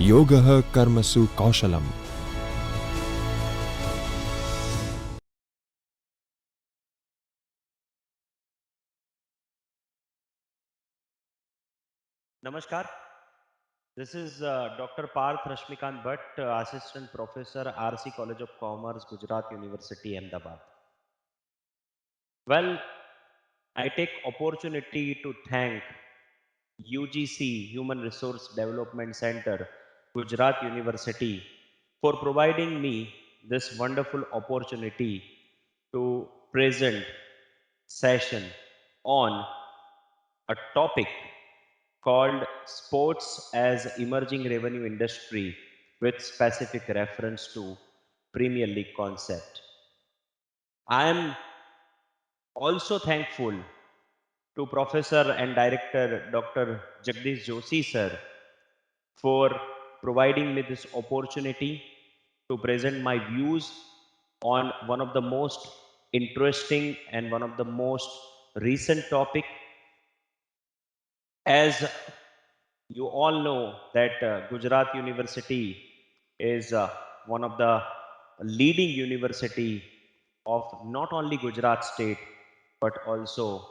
योगः कर्मसु कौशलम्। Namaskar. This is Dr. Parth Rashmikant Bhatt, Assistant Professor, RC College of Commerce, Gujarat University, Ahmedabad. Well, I take opportunity to thank UGC, Human Resource Development Center, Gujarat University, for providing me this wonderful opportunity to present session on a topic called Sports as Emerging Revenue Industry with specific reference to Premier League concept. I am also thankful to Professor and Director Dr. Jagdish Joshi sir for providing me this opportunity to present my views on one of the most interesting and one of the most recent topic. As you all know that Gujarat University is one of the leading university of not only Gujarat state but also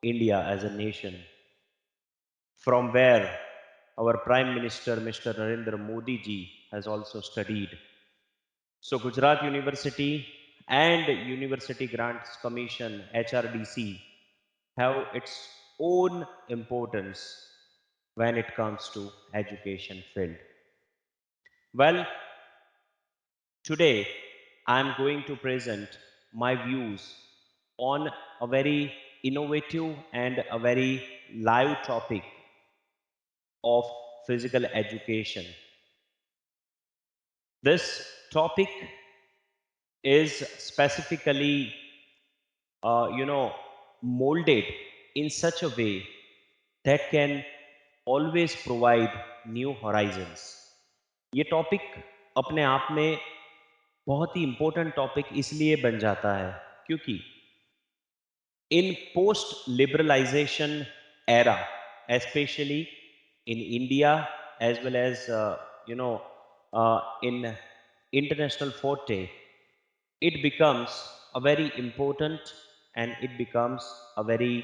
India as a nation, from where our Prime Minister Mr. Narendra Modi ji has also studied. So Gujarat University and University Grants Commission HRDC have its own importance when it comes to education field. Well, today I am going to present my views on a very innovative and a very live topic of physical education. This topic is specifically, molded in such a way that can always provide new horizons. ये topic अपने आप में बहुत ही important topic इसलिए बन जाता है क्योंकि in post liberalization era, especially in India as well as in international forte, it becomes a very important and it becomes a very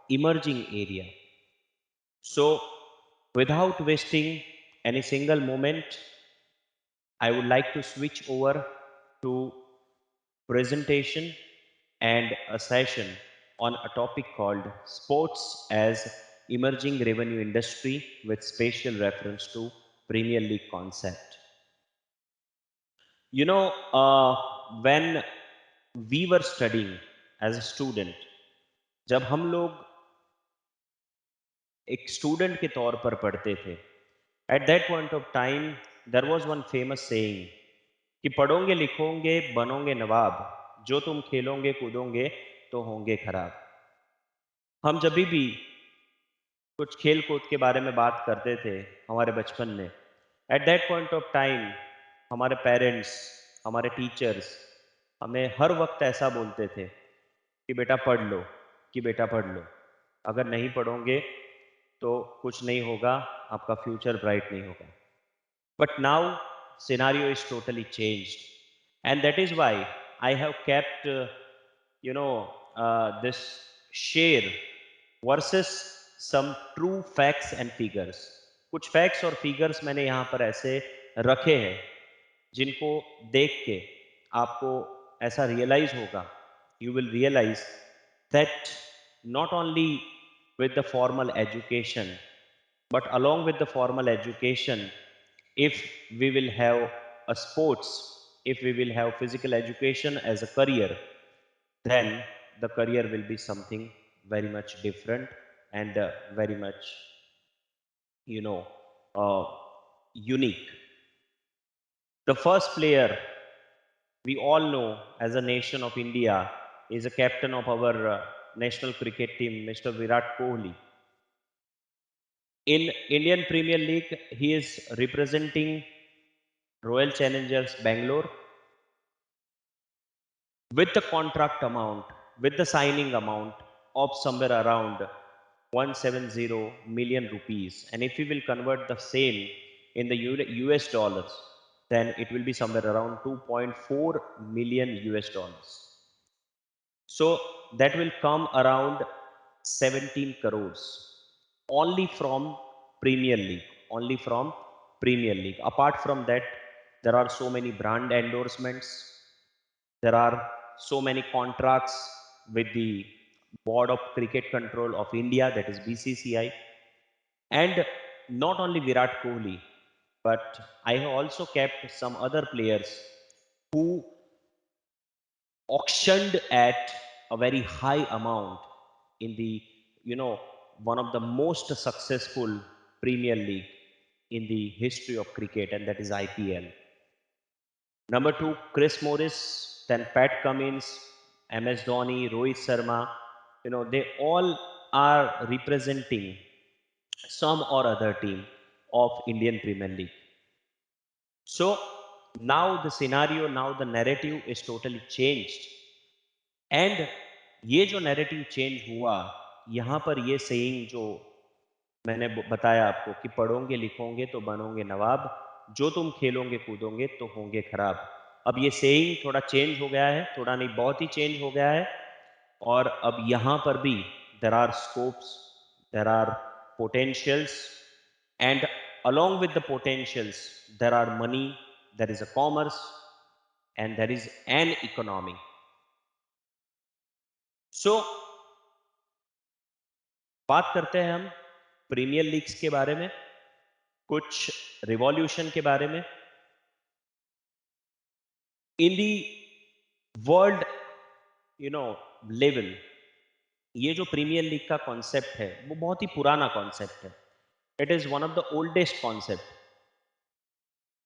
emerging area. So without wasting any single moment, I would like to switch over to presentation and a session on a topic called Sports as Emerging Revenue Industry with special reference to Premier League concept. You know, when we were studying as a student, जब हम लोग एक student के तौर पर पढ़ते थे, at that point of time there was one famous saying कि पढ़ोगे लिखोगे बनोगे नवाब, जो तुम खेलोगे कूदोगे तो होंगे खराब। हम जब भी कुछ खेल कूद के बारे में बात करते थे हमारे बचपन में, eight that point of time हमारे पेरेंट्स, हमारे टीचर्स हमें हर वक्त ऐसा बोलते थे कि बेटा पढ़ लो, कि बेटा पढ़ लो, अगर नहीं पढ़ोगे तो कुछ नहीं होगा, आपका फ्यूचर ब्राइट नहीं होगा। But now scenario is totally changed and that is why I have kept this share versus some true facts and figures. कुछ facts और figures मैंने यहाँ पर ऐसे रखे हैं जिनको देख के आपको ऐसा realize होगा, you will realize that not only with the formal education but along with the formal education, if we will have a sports, if we will have physical education as a career, then the career will be something very much different and very much you know uh, unique. The first player we all know as a nation of India is a captain of our national cricket team, Mr. Virat Kohli. In Indian Premier League he is representing Royal Challengers Bangalore with the contract amount, with the signing amount of somewhere around 170 million rupees, and if we will convert the same in the US dollars, then it will be somewhere around 2.4 million US dollars. So that will come around 17 crores only from Premier League, only from Premier League. Apart from that, there are so many brand endorsements, there are so many contracts with the Board of Cricket Control of India, that is BCCI. And not only Virat Kohli, but I have also kept some other players who auctioned at a very high amount in the, you know, one of the most successful Premier League in the history of cricket, and that is IPL. Number two, Chris Morris, then Pat Cummins, MS Dhoni, Rohit Sharma. They all are representing some or other team of Indian Premier League. So now the scenario, now the narrative is totally changed. And ये जो narrative change हुआ, यहाँ पर ये saying जो मैंने बताया आपको कि पढ़ोगे लिखोगे तो बनोगे नवाब, जो तुम खेलोगे कूदोगे तो होंगे खराब। अब ये सेइंग थोड़ा चेंज हो गया है, थोड़ा नहीं बहुत ही चेंज हो गया है। और अब यहाँ पर भी there are scopes, there are potentials, and along with the potentials there are money, there is a commerce, and there is an economy. So बात करते हैं हम प्रीमियर लीग्स के बारे में, कुछ रिवॉल्यूशन के बारे में। इन दी वर्ल्ड लेवल, ये जो प्रीमियर लीग का कॉन्सेप्ट है वो बहुत ही पुराना कॉन्सेप्ट है। It is one of the oldest concept.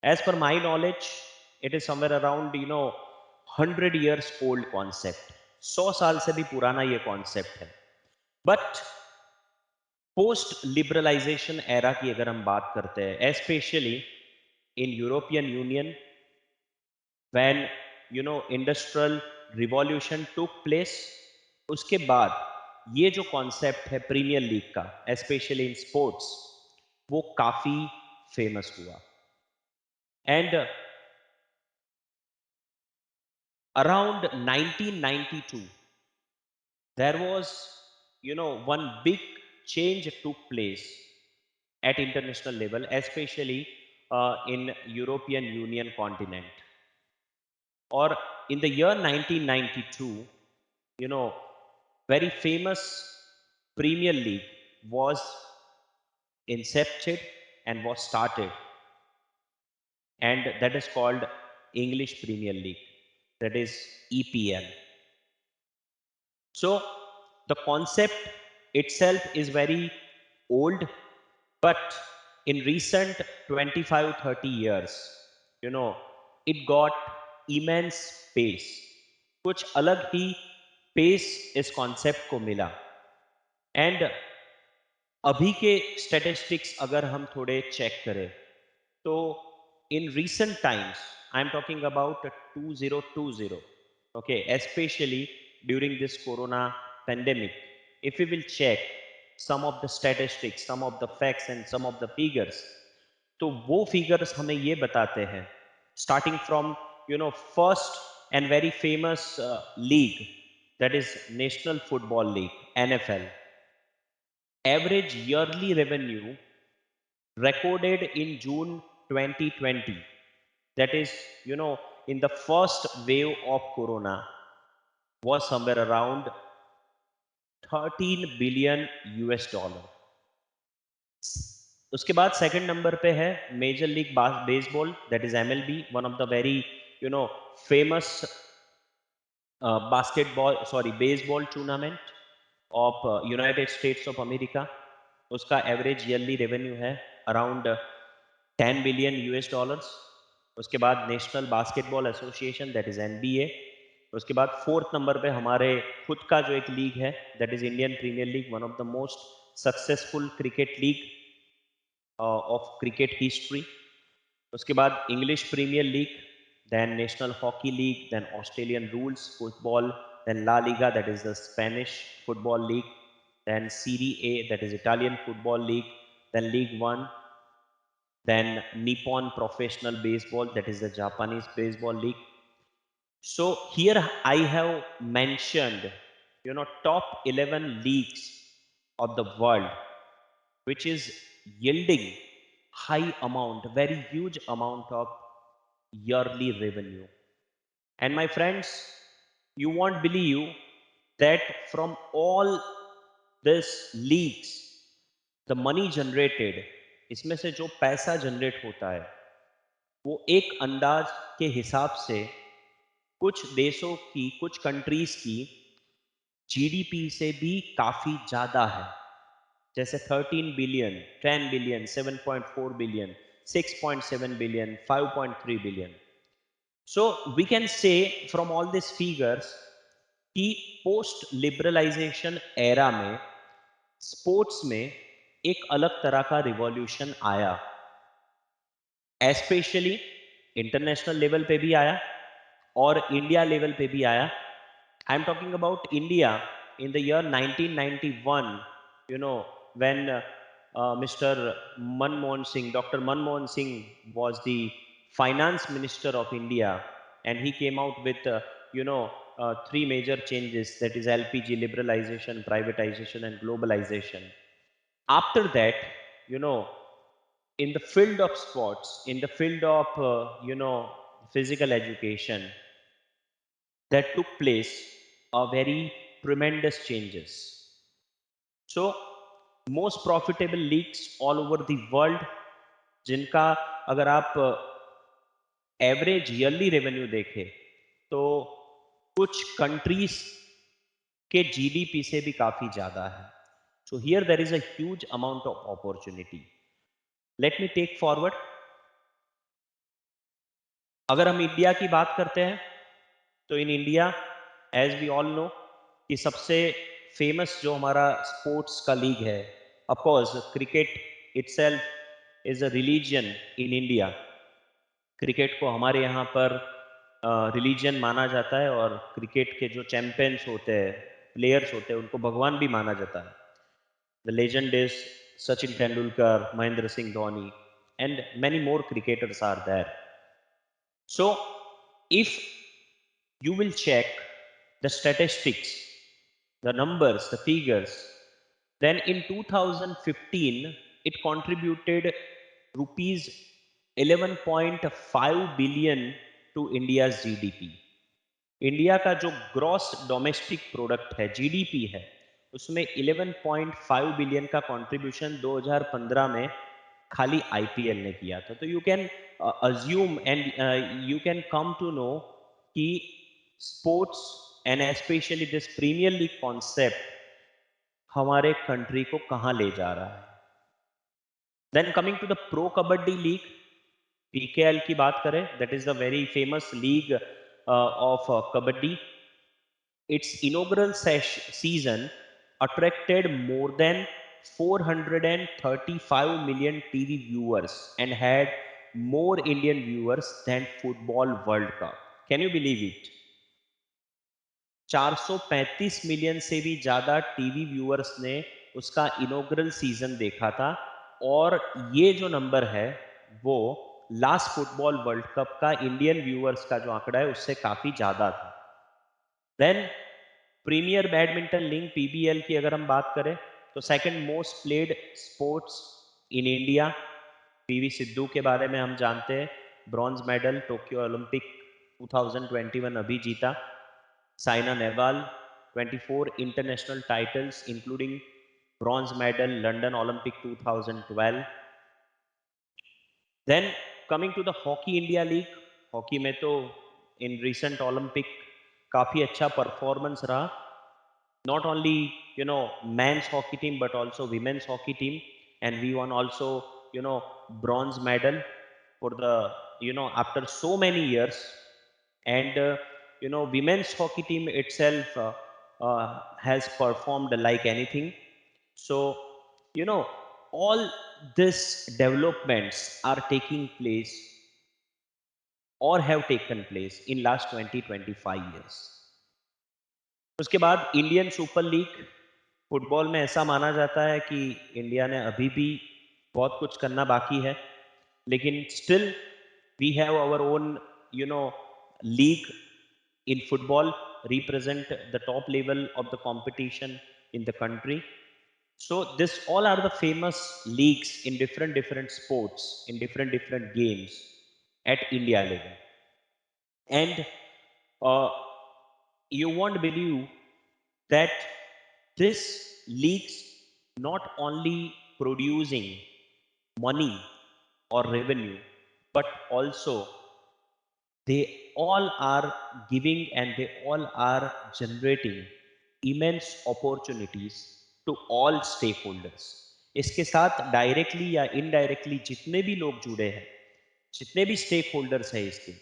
As per my knowledge it is somewhere around 100 years old concept. 100 साल से भी पुराना ये कॉन्सेप्ट है। बट पोस्ट लिबरलाइजेशन एरा की अगर हम बात करते हैं, especially in European union, when industrial revolution took place, उसके बाद ये जो कॉन्सेप्ट है प्रीमियर लीग का, एस्पेशली इन स्पोर्ट्स, वो काफी फेमस हुआ। And around 1992 there was one big change took place at international level, especially in European Union continent. Or in the year 1992, very famous Premier League was incepted and was started, and that is called English Premier League, that is EPL. So the concept itself is very old, but in recent 25-30 years, it got immense pace. कुछ अलग ही pace इस concept को मिला। And अभी के statistics अगर हम थोड़े चेक करें तो in recent times, I am talking about 2020, okay, especially during this corona pandemic, if we will check some of the statistics, some of the facts and some of the figures, तो वो figures हमें ये बताते हैं, starting from first and very famous league, that is National Football League, NFL. Average yearly revenue recorded in June 2020, that is in the first wave of corona, was somewhere around 13 billion US dollar. उसके बाद second number पे है Major League Baseball, that is MLB, one of the very famous baseball tournament of United States of America. उसका average yearly revenue है around 10 billion US dollars. उसके बाद National Basketball Association, that is NBA। उसके बाद fourth number पे हमारे खुद का जो एक लीग है, that is Indian premiere League, one of the most successful cricket league of cricket history. उसके बाद English Premier League, then National Hockey League, then Australian Rules Football, then La Liga, that is the Spanish football league, then Serie A, that is Italian Football League, then League One, then Nippon Professional Baseball, that is the Japanese Baseball League. So here I have mentioned, top 11 leagues of the world, which is yielding high amount, very huge amount of yearly revenue. And my friends, you won't believe that from all these leagues, the money generated, इसमें से जो पैसा generate होता है वो एक अंदाज के हिसाब से कुछ देशों की, कुछ कंट्रीज की जीडीपी से भी काफी ज्यादा है। जैसे 13 billion, 10 billion, 7.4 billion, 6.7 billion, 5.3 billion. So we can say from all these figures कि पोस्ट लिबरलाइजेशन एरा में स्पोर्ट्स में एक अलग तरह का रिवॉल्यूशन आया, एस्पेशली इंटरनेशनल लेवल पे भी आया और इंडिया लेवल पे भी आया। आई am talking about India in the year 1991, when Mr. Manmohan Singh, Dr. Manmohan Singh was the finance minister of India, and he came out with three major changes, that is LPG liberalization, privatization, and globalization. After that, you know in the field of sports, in the field of physical education, that took place a very tremendous changes. So most profitable leagues all over the world, जिनका अगर आप average yearly revenue देखें तो कुछ countries के GDP से भी काफी ज्यादा है। So here there is a huge amount of opportunity. Let me take forward, अगर हम इंडिया की बात करते हैं तो in India, as we all know, कि सबसे फेमस जो हमारा स्पोर्ट्स का लीग है, of course cricket itself is a religion in India. Cricket को हमारे यहाँ पर रिलीजन माना जाता है और क्रिकेट के जो चैंपियंस होते हैं, प्लेयर्स होते हैं, उनको भगवान भी माना जाता है। The legend is Sachin Tendulkar, Mahendra Singh Dhoni, and many more cricketers are there. So if you will check the statistics, the numbers, the figures, then in 2015 it contributed rupees 11.5 billion to India's GDP. India का जो ग्रॉस डोमेस्टिक प्रोडक्ट है, GDP है, उसमें 11.5 billion का contribution 2015 में खाली IPL ने किया था। तो you can assume and you can come to know कि sports and specially this premier league concept हमारे कंट्री को कहां ले जा रहा है। Then coming to the pro kabaddi league, PKL की बात करें, that is the very famous league of kabaddi. Its inaugural season attracted more than 435 million TV viewers and had more Indian viewers than Football World Cup. Can you believe it? 435 million से भी ज्यादा TV viewers ने उसका inaugural season देखा था, और ये जो नंबर है वो लास्ट फुटबॉल वर्ल्ड कप का इंडियन व्यूअर्स का जो आंकड़ा है उससे काफी ज्यादा था। Then Premier Badminton League PBL की अगर हम बात करें तो second most played sports in India. PV Sindhu के बारे में हम जानते हैं, ब्रॉन्ज मेडल टोक्यो ओलंपिक 2021 अभी जीता। Saina Nehwal 24 international titles including bronze medal London Olympic 2012। Then coming to the Hockey India League, hockey में तो इन रिसेंट ओलंपिक काफी अच्छा परफॉर्मेंस रहा, not only men's hockey team but also women's hockey team, and we won also bronze medal for the after so many years. And women's hockey team itself has performed like anything. So all these developments are taking place or have taken place in last 20-25 years. उसके बाद Indian super league, football में ऐसा माना जाता है कि India ने अभी भी बहुत कुछ करना बाकी है, लेकिन still we have our own, league in football, represent the top level of the competition in the country. So this all are the famous leagues in different sports, in different games at India level. And uh, you won't believe that this leagues not only producing money or revenue, but also they all are giving and they all are generating immense opportunities to all stakeholders. इसके साथ directly या indirectly जितने भी लोग जुड़े हैं, जितने भी स्टेक होल्डर्स हैं इसके,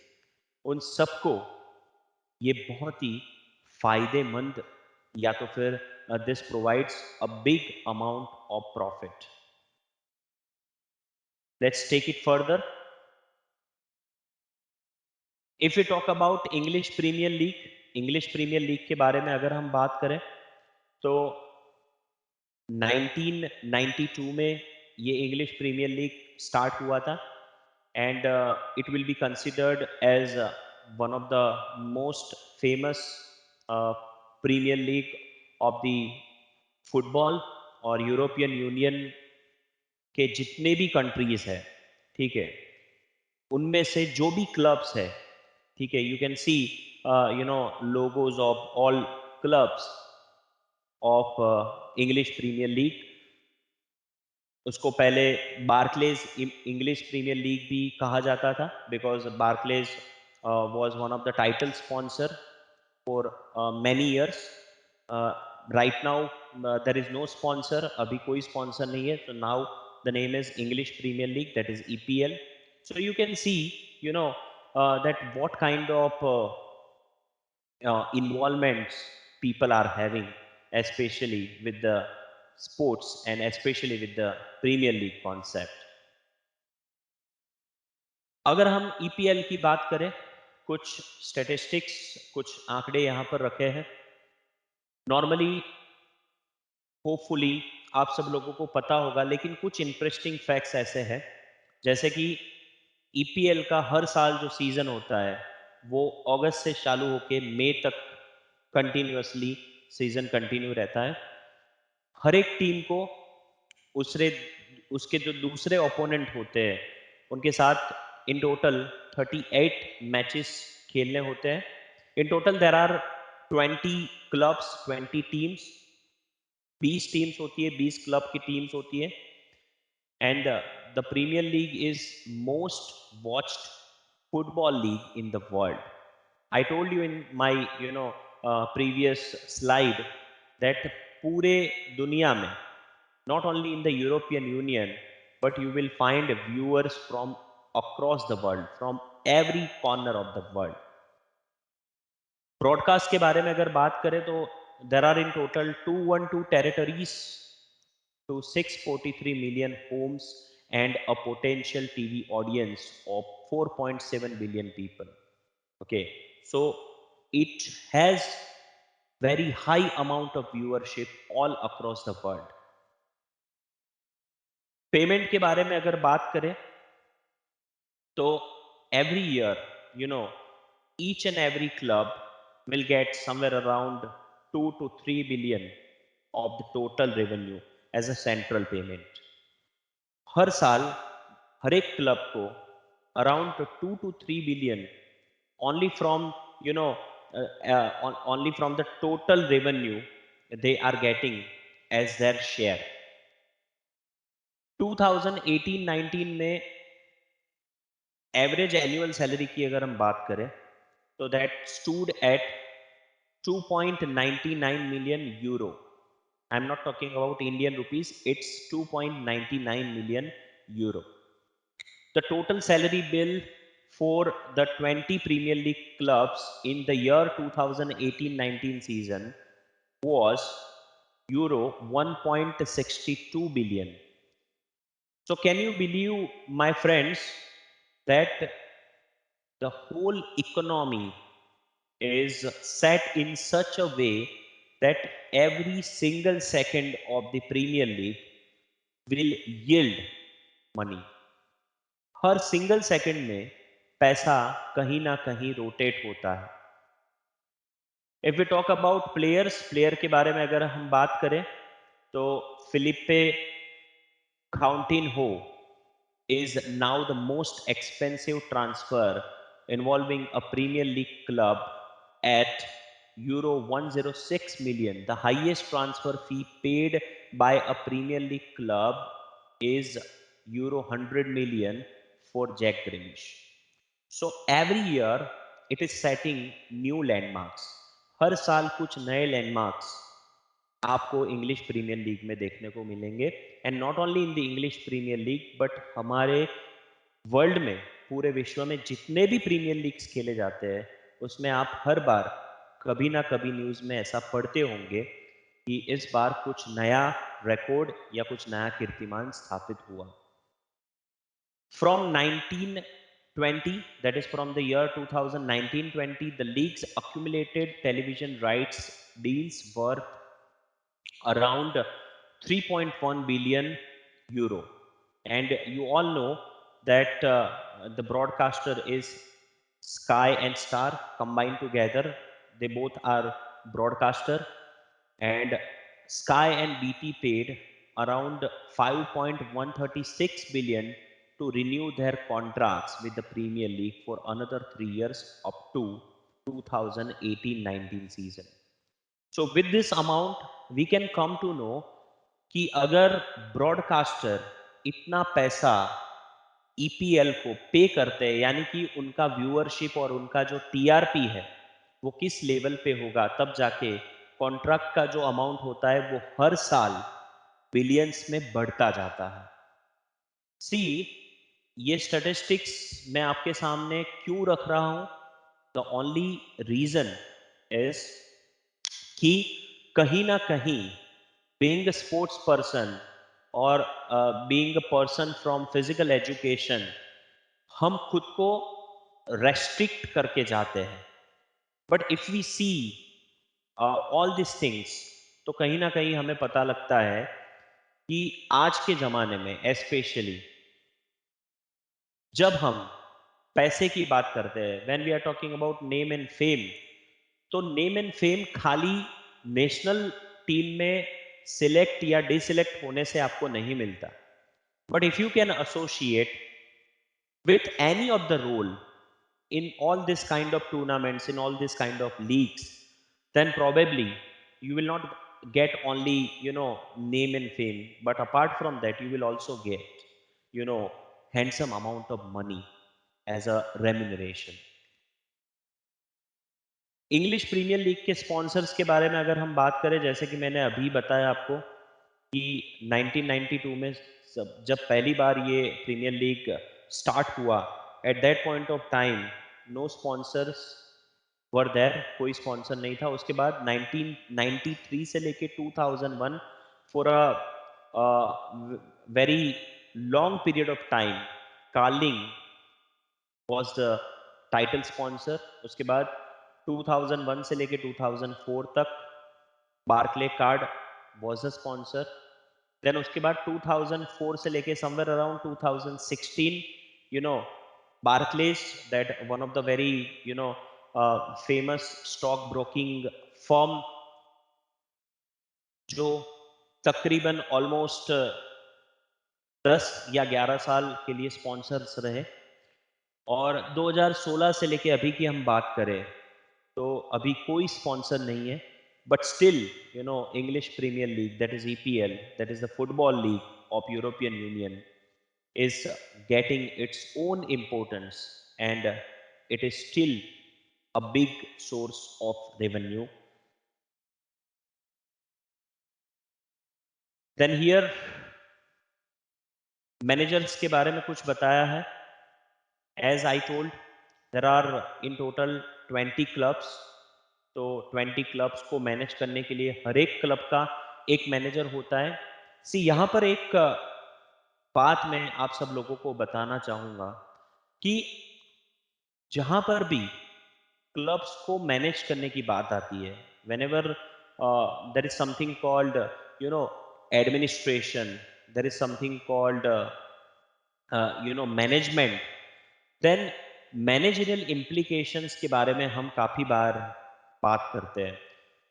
उन सबको ये बहुत ही फायदेमंद, या तो फिर this provides a big amount of profit. Let's take it further. If you talk about English Premier League के बारे में अगर हम बात करें, तो 1992 में ये इंग्लिश प्रीमियर लीग स्टार्ट हुआ था. And it will be considered as one of the most famous premier league of the football. और यूरोपियन यूनियन के जितने भी कंट्रीज है, ठीक है, उनमें से जो भी क्लब्स है, ठीक है, you can see logos of all clubs of English Premier League. उसको पहले बार्कलेज इंग्लिश प्रीमियर लीग भी कहा जाता था, because Barclays was one of the title sponsor for many years. Right now there is no sponsor, अभी कोई sponsor नहीं है. So now the name is English Premier league, that is EPL. So you can see, that what kind of involvements people are having, especially with the sports and especially with the Premier League concept. अगर हम EPL की बात करें, कुछ statistics, कुछ आंकड़े यहाँ पर रखे हैं. नॉर्मली, होपफुली आप सब लोगों को पता होगा, लेकिन कुछ इंटरेस्टिंग फैक्ट्स ऐसे हैं, जैसे कि EPL का हर साल जो सीजन होता है, वो अगस्त से चालू होके मई तक कंटिन्यूअसली सीजन कंटिन्यू रहता है. हर एक टीम को उसरे उसके जो दूसरे ओपोनेंट होते हैं, उनके साथ इन टोटल 38 मैचेस खेलने होते हैं. In total there are 20 clubs, 20 teams. 20 teams होती है, 20 क्लब की टीम्स होती है. And the Premier League is most watched football league in the world. I told you in my previous slide that पूरे दुनिया में, not only in the European Union, but you will find viewers from across the world, from every corner of the world. Broadcast के बारे में अगर बात करें, तो there are in total 212 territories to 643 million homes and a potential TV audience of 4.7 billion people. Okay, so it has very high amount of viewership all across the world. Payment के बारे में अगर बात करें, तो every year, you know, each and every club will get somewhere around 2 to 3 billion of the total revenue as a central payment. हर साल हर एक club को around 2 to 3 billion only from, only from the total revenue they are getting as their share. 2018-19 में average annual salary की अगर हम बात करें, तो that stood at 2.99 million euro. I'm not talking about Indian rupees, it's 2.99 million euro. The total salary bill for the 20 Premier League clubs in the year 2018-19 season was euro 1.62 billion. So can you believe, my friends, that the whole economy is set in such a way that every single second of the Premier League will yield money. हर single second में पैसा कहीं ना कहीं rotate होता है. If we talk about players, player के बारे में अगर हम बात करें तो Philippe Coutinho is now the most expensive transfer involving a Premier League club at Euro 106 million. The highest transfer fee paid by a Premier League club is Euro 100 million for Jack Grealish. So every year it is setting new landmarks. हर साल कुछ नए landmarks आपको English Premier league में देखने को मिलेंगे. And not only in the English Premier League but हमारे world में, पूरे विश्व में जितने भी प्रीमियर लीग्स खेले जाते हैं उसमें आप हर बार कभी ना कभी न्यूज़ में ऐसा पढ़ते होंगे कि इस बार कुछ नया रिकॉर्ड या कुछ नया कीर्तिमान स्थापित हुआ. From 1920, that is from the year 2019-20, the league's accumulated television rights deals worth around 3.1 billion euro. And you all know that the broadcaster is Sky and Star combined together. They both are broadcaster, and Sky and BT paid around 5.136 billion to renew their contracts with the Premier League for another 3 years up to 2018-19 season. So with this amount we can come to know कि अगर broadcaster इतना पैसा EPL को पे करते हैं, यानी कि उनका व्यूअरशिप और उनका जो टीआरपी है वो किस लेवल पे होगा, तब जाके कॉन्ट्रैक्ट का जो अमाउंट होता है वो हर साल बिलियंस में बढ़ता जाता है. सी, ये स्टैटिस्टिक्स मैं आपके सामने क्यों रख रहा हूं? द ओनली रीजन इज कि कहीं ना कहीं बीइंग अ स्पोर्ट्स पर्सन और being a person from physical education, हम खुद को रेस्ट्रिक्ट करके जाते हैं. But if we see all this things, तो कहीं ना कहीं हमें पता लगता है कि आज के ज़माने में स्पेशली जब हम पैसे की बात करते हैं, when we are talking about name and fame, तो नेम एंड फेम खाली नेशनल टीम में सिलेक्ट या डिसिलेक्ट होने से आपको नहीं मिलता. But if you can associate with any of the role in all this kind of tournaments, in all this kind of leagues, then probably you will not get only, name and fame, but apart from that you will also get, handsome amount of money as a remuneration. English Premier League के sponsors के बारे में अगर हम बात करें, जैसे कि मैंने अभी बताया आपको कि 1992 में जब पहली बार ये प्रीमियर लीग स्टार्ट हुआ, at that point of time no sponsors were there, कोई स्पॉन्सर नहीं था. उसके बाद 1993 से लेके 2001 for a very long period of time Carling was the title sponsor. उसके बाद 2001 से लेके 2004 तक Barclay card was a sponsor. Then उसके बाद 2004 से लेके somewhere around 2016, Barclays, that one of the very famous stock broking firm, जो तकरीबन ऑलमोस्ट 10 या 11 साल के लिए स्पॉन्सर्स रहे. और 2016 से लेके अभी की हम बात करें तो अभी कोई स्पॉन्सर नहीं है. But still English Premier league, that is EPL, that is the football league of European Union, is getting its own importance, and it is still a big source of revenue. Then here managers के बारे में कुछ बताया है. As I told, there are in total 20 clubs. तो 20 clubs को manage करने के लिए हर एक क्लब का एक मैनेजर होता है. सी, यहाँ पर एक बात मैं आप सब लोगों को बताना चाहूंगा कि जहां पर भी क्लब्स को मैनेज करने की बात आती है, whenever there is something called administration, there is something called management, then managerial implications के बारे में हम काफ़ी बार बात करते हैं।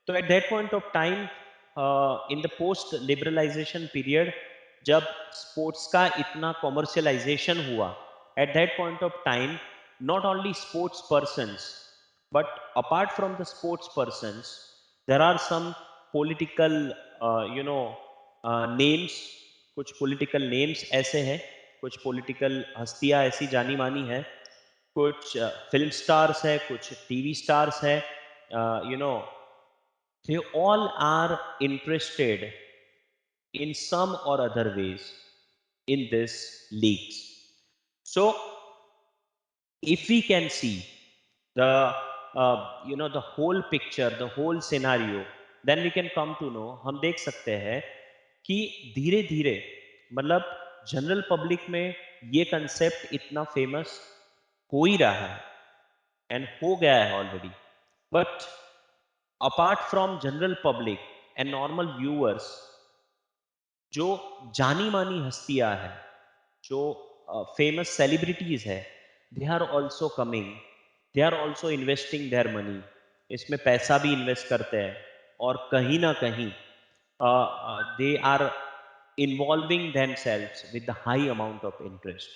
तो at that point of time, in the post liberalization period, जब स्पोर्ट्स का इतना कॉमर्शियलाइजेशन हुआ, at that point of time not only sports persons, but apart from the sports persons, there are some political names, कुछ political names ऐसे हैं, कुछ political हस्तियां ऐसी जानी मानी है, कुछ फिल्म स्टार्स है, कुछ टीवी स्टार्स है, you know they all are interested in some or other ways in this leagues. So if we can see the the whole picture, the whole scenario, then we can come to know, हम देख सकते हैं कि धीरे धीरे, मतलब general public में ये कंसेप्ट इतना फेमस हो ही रहा है एंड हो गया है already, but apart from general public and normal viewers, जो जानी मानी हस्तियां हैं, जो फेमस सेलिब्रिटीज है, they are also coming, they are also investing their money, इसमें पैसा भी इन्वेस्ट करते हैं और कहीं ना कहीं they are involving themselves with the high amount of interest.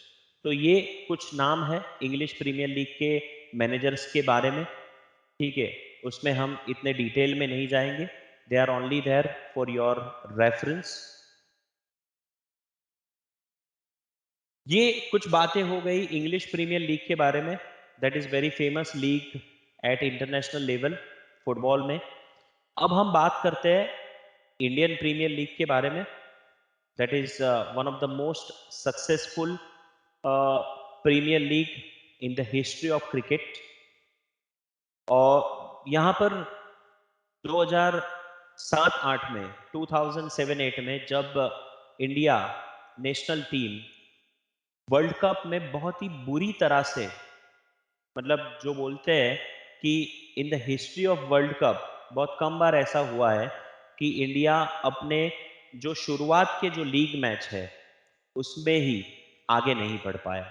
तो ये कुछ नाम है इंग्लिश प्रीमियर लीग के मैनेजर्स के बारे में, ठीक है, उसमें हम इतने डिटेल में नहीं जाएंगे, they are only there for your reference. ये कुछ बातें हो गई इंग्लिश प्रीमियर लीग के बारे में, that is very famous league at international level football में। अब हम बात करते हैं इंडियन प्रीमियर लीग के बारे में, that is one of the most successful premier league in the history of cricket. और यहाँ पर 2007-8 में, 2007-8 में, जब India national team world cup में बहुत ही बुरी तरह से, मतलब जो बोलते हैं कि इन the history of world cup बहुत कम बार ऐसा हुआ है कि इंडिया अपने जो शुरुआत के जो लीग मैच है उसमें ही आगे नहीं बढ़ पाया।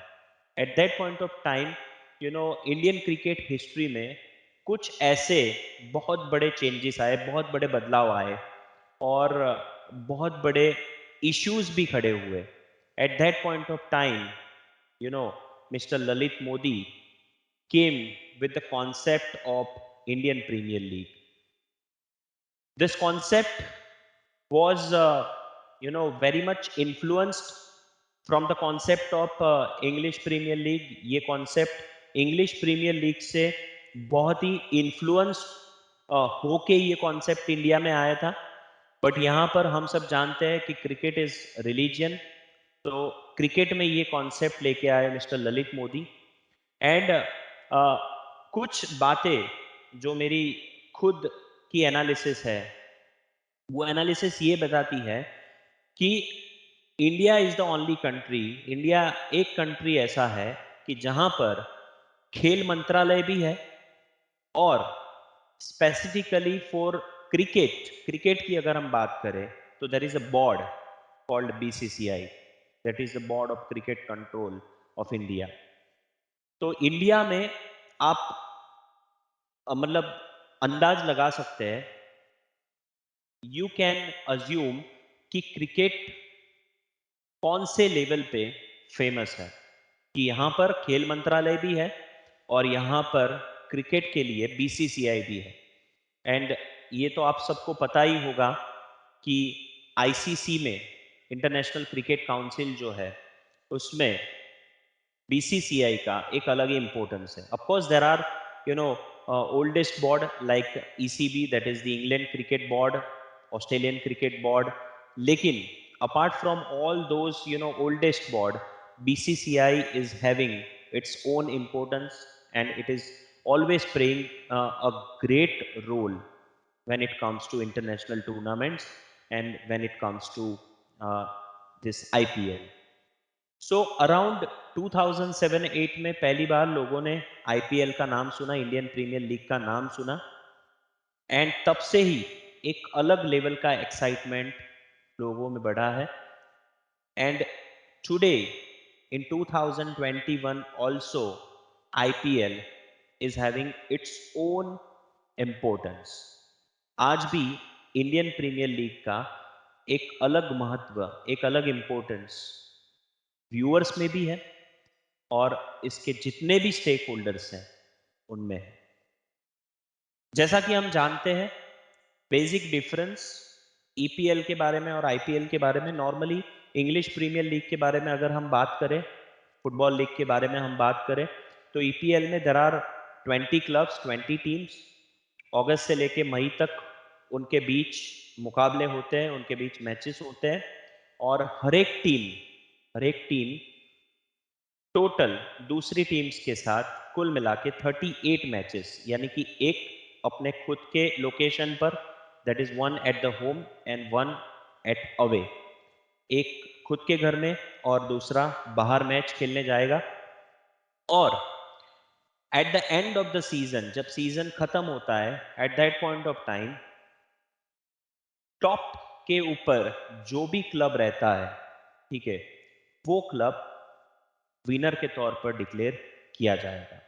Eight that point of time, Indian cricket history में कुछ ऐसे बहुत बड़े चेंजेस आए, बहुत बड़े बदलाव आए और बहुत बड़े इश्यूज भी खड़े हुए। Eight that point of time, Mr. Lalit Modi came with the concept of Indian Premier League. This concept was, very much influenced from the concept of English Premier League. ये concept English Premier League से बहुत ही influence होके ये concept India में आया था। But यहाँ पर हम सब जानते हैं कि क्रिकेट इज रिलीजन, तो क्रिकेट में ये कॉन्सेप्ट लेके आए मिस्टर ललित मोदी। एंड कुछ बातें जो मेरी खुद की एनालिसिस है, वो एनालिसिस ये बताती है कि India is the only country, India एक कंट्री ऐसा है कि जहां पर खेल मंत्रालय भी है और स्पेसिफिकली फॉर क्रिकेट, क्रिकेट की अगर हम बात करें तो there is a board called BCCI, that is the board of cricket control of India. तो इंडिया में आप मतलब अंदाज लगा सकते हैं, यू कैन अज्यूम कि क्रिकेट कौन से लेवल पे फेमस है, कि यहाँ पर खेल मंत्रालय भी है और यहाँ पर क्रिकेट के लिए बीसीसीआई भी है। एंड ये तो आप सबको पता ही होगा कि आईसीसी में, इंटरनेशनल क्रिकेट काउंसिल जो है, उसमें बीसीसीआई का एक अलग ही इंपॉर्टेंस है। Of course there are oldest board like ECB, that is the England cricket board, Australian cricket board, लेकिन apart from all those oldest board, BCCI is having its own importance and it is always playing a great role when it comes to international tournaments and when it comes to this IPL. So around 2007-8 में पहली बार लोगों ने IPL का नाम सुना, Indian premiere league का नाम सुना, एंड तब से ही एक अलग लेवल का एक्साइटमेंट लोगों में बढ़ा है। And today in 2021 also IPL is having its own importance. आज भी इंडियन प्रीमियर लीग का एक अलग महत्व, एक अलग इंपॉर्टेंस व्यूअर्स में भी है और इसके जितने भी स्टेक होल्डर्स हैं उनमें है। जैसा कि हम जानते हैं, बेसिक डिफरेंस ईपीएल के बारे में और आईपीएल के बारे में, नॉर्मली इंग्लिश प्रीमियर लीग के बारे में अगर हम बात करें, फुटबॉल लीग के बारे में हम बात करें, तो ईपीएल में देयर आर 20 क्लब्स, 20 टीम्स। अगस्त से लेके मई तक उनके बीच मुकाबले होते हैं, उनके बीच मैचेस होते हैं और हर एक टीम टोटल दूसरी टीम्स के साथ कुल मिला के 38 मैचेस, यानी कि एक अपने खुद के लोकेशन पर, that is one at the home and one at away, एक खुद के घर में और दूसरा बाहर मैच खेलने जाएगा। और eight the end of the season, जब सीजन खत्म होता है, eight that point of time top के ऊपर जो भी क्लब रहता है, ठीक है, वो क्लब विनर के तौर पर डिक्लेयर किया जाएगा।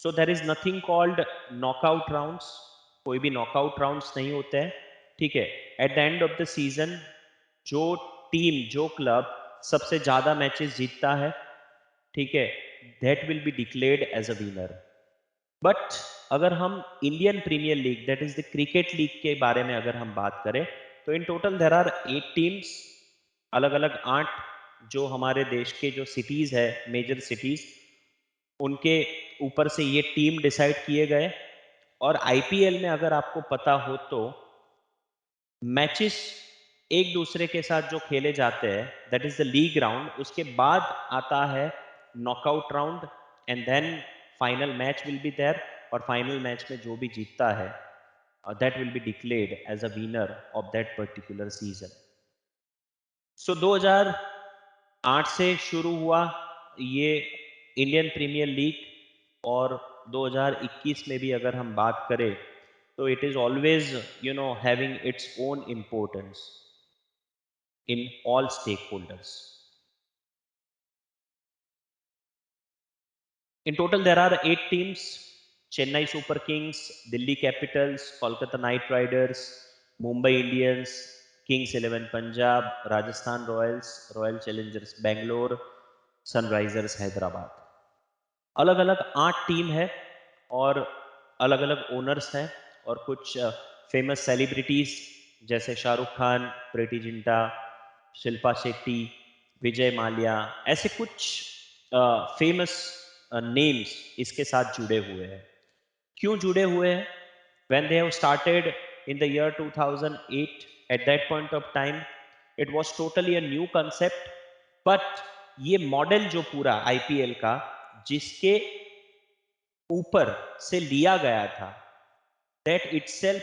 So there is nothing called knockout rounds, कोई भी नॉकआउट राउंड्स नहीं होते हैं, ठीक है। At the end of the season जो टीम, जो क्लब सबसे ज्यादा मैचेस जीतता है, ठीक है, that will be declared as a winner. But अगर हम Indian premiere league, that is the cricket league के बारे में अगर हम बात करें, तो in total there are 8 teams, अलग अलग 8 जो हमारे देश के जो सिटीज है, मेजर सिटीज, उनके ऊपर से ये टीम डिसाइड किए गए। और आईपीएल में अगर आपको पता हो तो मैचेस एक दूसरे के साथ जो खेले जाते हैं, that is the league round, उसके बाद आता है knockout round and then final match will be there, और फाइनल मैच में जो भी जीतता है that will be declared as a winner of that particular season. So 2008 से शुरू हुआ ये इंडियन प्रीमियर लीग, और 2021 में भी अगर हम बात करें तो it is always having its own importance in all stakeholders. In total, there are 8 teams: Chennai Super Kings, Delhi Capitals, Kolkata Knight Riders, Mumbai Indians, Kings 11 Punjab, Rajasthan Royals, Royal Challengers Bangalore, Sunrisers Hyderabad. अलग अलग 8 team है और अलग अलग owners हैं, और कुछ famous celebrities जैसे शाहरुख खान, प्रीति जिंटा, शिल्पा शेट्टी, विजय माल्या, ऐसे कुछ फेमस नेम्स इसके साथ जुड़े हुए हैं। क्यों जुड़े हुए हैं? When they have started in the year 2008, at that point of time, it was totally a new concept. But ये मॉडल जो पूरा आईपीएल का, जिसके ऊपर से लिया गया था, that itself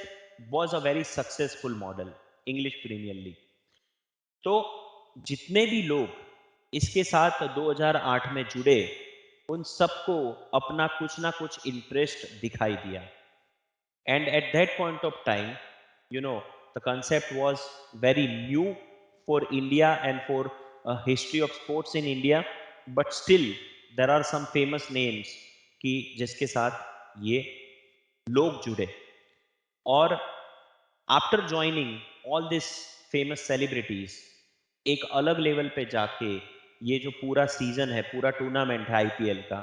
was a very successful model, English Premier League. तो जितने भी लोग इसके साथ 2008 में जुड़े, उन सबको अपना कुछ ना कुछ इंटरेस्ट दिखाई दिया। And at that point of time, the concept was very new for India and for history of sports in India, but still there are some famous names कि जिसके साथ ये लोग जुड़े। और after joining all this famous celebrities, एक अलग level पे जाके ये जो पूरा सीजन है, पूरा टूर्नामेंट है आईपीएल का,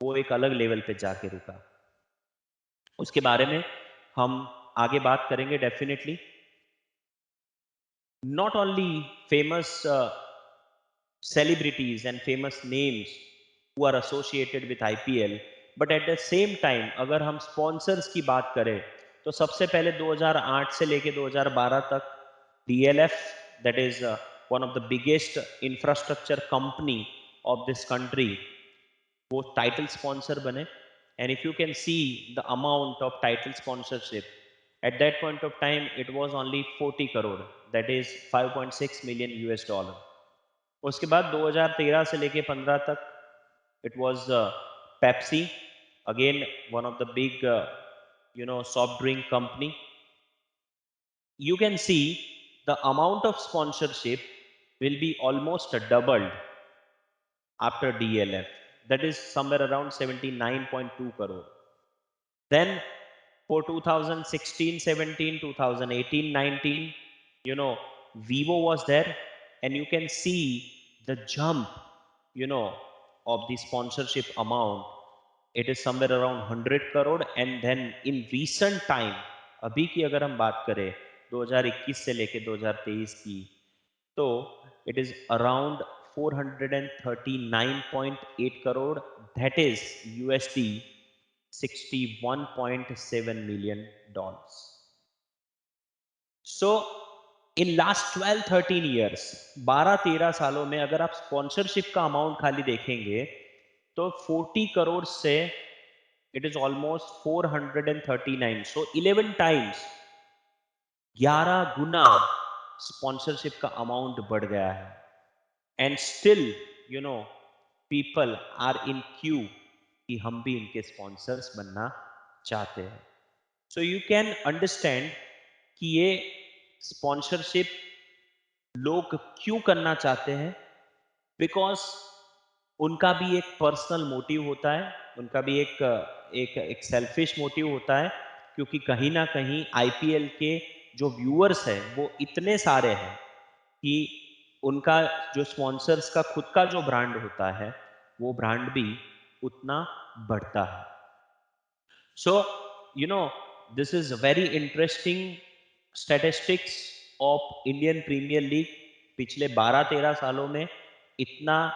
वो एक अलग लेवल पे जाके रुका। उसके बारे में हम आगे बात करेंगे definitely. Not only famous celebrities and famous names who are associated with IPL, but at the same time अगर हम sponsors की बात करें तो सबसे पहले 2008 से लेके 2012 तक DLF, that is one of the biggest infrastructure company of this country, वो टाइटल स्पॉन्सर बने। And if you can see the amount of title sponsorship eight that point of time, it was only 40 crore, that is 5.6 million US dollar. उसके बाद 2013 से लेके 15 तक it was Pepsi, again one of the big soft drink company. you can see the amount of sponsorship will be almost doubled after DLF. That is somewhere around 79.2 crore. Then for 2016-17, 2018-19, you know, Vivo was there, and you can see the jump, you know, of the sponsorship amount. It is somewhere around 100 crore, and then in recent time, अभी की अगर हम बात करें 2021 से लेके 2023 की, तो it is around 439.8 crore, that is USD $61.7 million. So in last 12-13 years, 12-13 सालों में अगर आप स्पॉन्सरशिप का अमाउंट खाली देखेंगे तो 40 करोड़ से it is almost 439, so 11 times, 11 गुना स्पॉन्सरशिप का अमाउंट बढ़ गया है. And still you know people are in queue कि हम भी इनके स्पॉन्सर्स बनना चाहते हैं. सो यू कैन अंडरस्टैंड कि ये स्पॉन्सरशिप लोग क्यों करना चाहते हैं. बिकॉज उनका भी एक पर्सनल मोटिव होता है, उनका भी एक सेल्फिश मोटिव होता है, क्योंकि कहीं ना कहीं आईपीएल के जो व्यूअर्स हैं वो इतने सारे हैं कि उनका जो स्पॉन्सर्स का खुद का जो ब्रांड होता है वो ब्रांड भी उतना बढ़ता है. So you know this is very interesting statistics of Indian premiere League. पिछले 12-13 सालों में इतना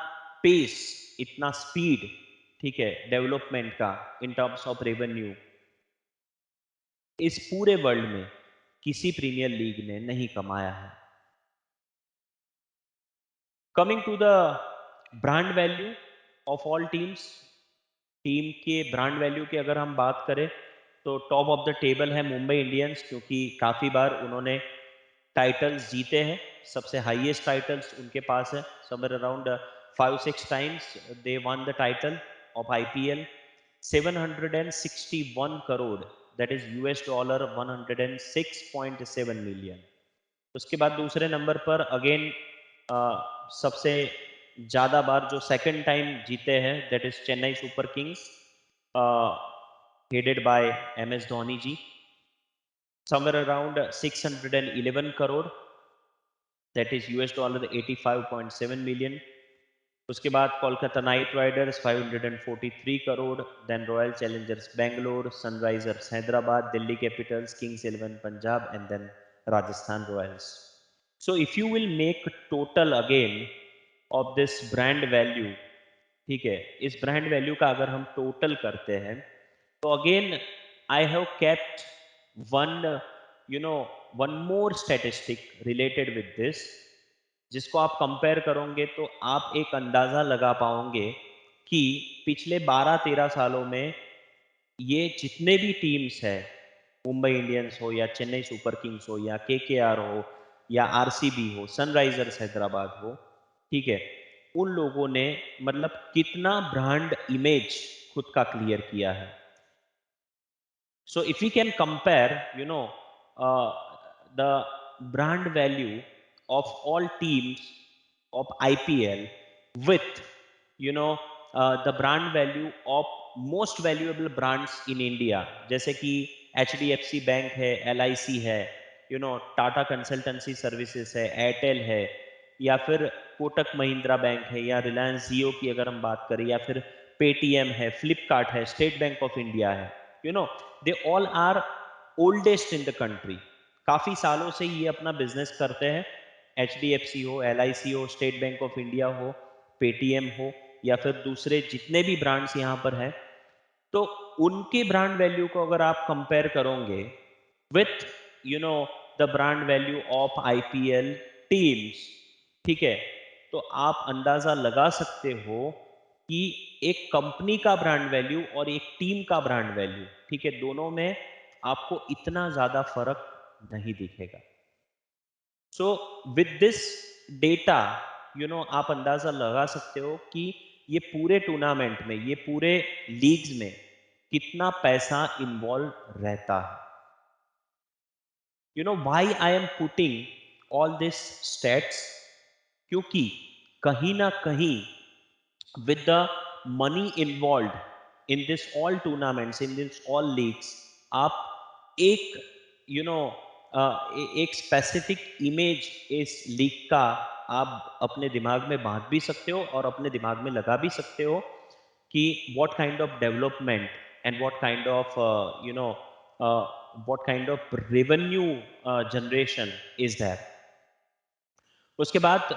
पेस, इतना स्पीड, ठीक है, डेवलपमेंट का इन टर्म्स ऑफ रेवेन्यू इस पूरे वर्ल्ड में किसी प्रीमियर लीग ने नहीं कमाया है. Coming to the brand value of all teams, team के ब्रांड वैल्यू की अगर हम बात करें तो टॉप ऑफ द टेबल है मुंबई इंडियंस, क्योंकि काफ़ी बार उन्होंने टाइटल्स जीते हैं. सबसे हाईएस्ट टाइटल्स उनके पास है, somewhere around 5-6 times they one the title of IPL. 761 crore, that is US dollar 106.7 million. उसके बाद दूसरे नंबर पर अगेन सबसे ज़्यादा बार जो सेकंड टाइम जीते हैं that is Chennai Super Kings, headed by MS Dhoni ji, somewhere around 611 crore, that is US dollar 85.7 million. उसके बाद Kolkata Knight Riders 543 crore, then Royal Challengers Bangalore, Sunrisers Hyderabad, Delhi Capitals, Kings Eleven Punjab and then Rajasthan Royals. So if you will make total again of this brand value, ठीक है, इस brand value का अगर हम total करते हैं तो again I have kept one you know one more statistic related with this, जिसको आप कंपेयर करोगे तो आप एक अंदाजा लगा पाओगे कि पिछले 12-13 सालों में ये जितने भी टीम्स हैं, मुंबई इंडियंस हो या चेन्नई सुपर किंग्स हो या केकेआर हो या आरसीबी हो, सनराइजर्स हैदराबाद हो, ठीक है, उन लोगों ने मतलब कितना ब्रांड इमेज खुद का क्लियर किया है. So if we can compare, uh, the brand value of all teams of IPL with, the brand value of most valuable brands in India, जैसे कि HDFC बैंक है, LIC है, टाटा कंसल्टेंसी सर्विसेज है, Airtel है, या फिर कोटक महिंद्रा बैंक है, या रिलायंस जियो की अगर हम बात करें, या फिर पेटीएम है, फ्लिपकार्ट है, स्टेट बैंक ऑफ इंडिया है, they all are oldest in the country. काफी सालों से ये अपना बिजनेस करते हैं. HDFC हो, LIC हो, स्टेट बैंक ऑफ इंडिया हो, पेटीएम हो, या फिर दूसरे जितने भी ब्रांड्स यहाँ पर हैं, तो उनके ब्रांड वैल्यू को अगर आप कंपेयर करोगे with the brand value of IPL teams, ठीक है, तो आप अंदाजा लगा सकते हो कि एक कंपनी का ब्रांड वैल्यू और एक टीम का ब्रांड वैल्यू, ठीक है, दोनों में आपको इतना ज्यादा फर्क नहीं दिखेगा. सो विद दिस डेटा आप अंदाजा लगा सकते हो कि ये पूरे टूर्नामेंट में, ये पूरे लीग्स में कितना पैसा इन्वॉल्व रहता है. You know why I am putting all this stats? क्योंकि कहीं ना कहीं with the money involved in this all tournaments, in this all leagues, आप एक you know एक स्पेसिफिक इमेज इस लीग का आप अपने दिमाग में बांध भी सकते हो और अपने दिमाग में लगा भी सकते हो कि what kind of development and what kind of what kind of revenue generation is there. उसके बाद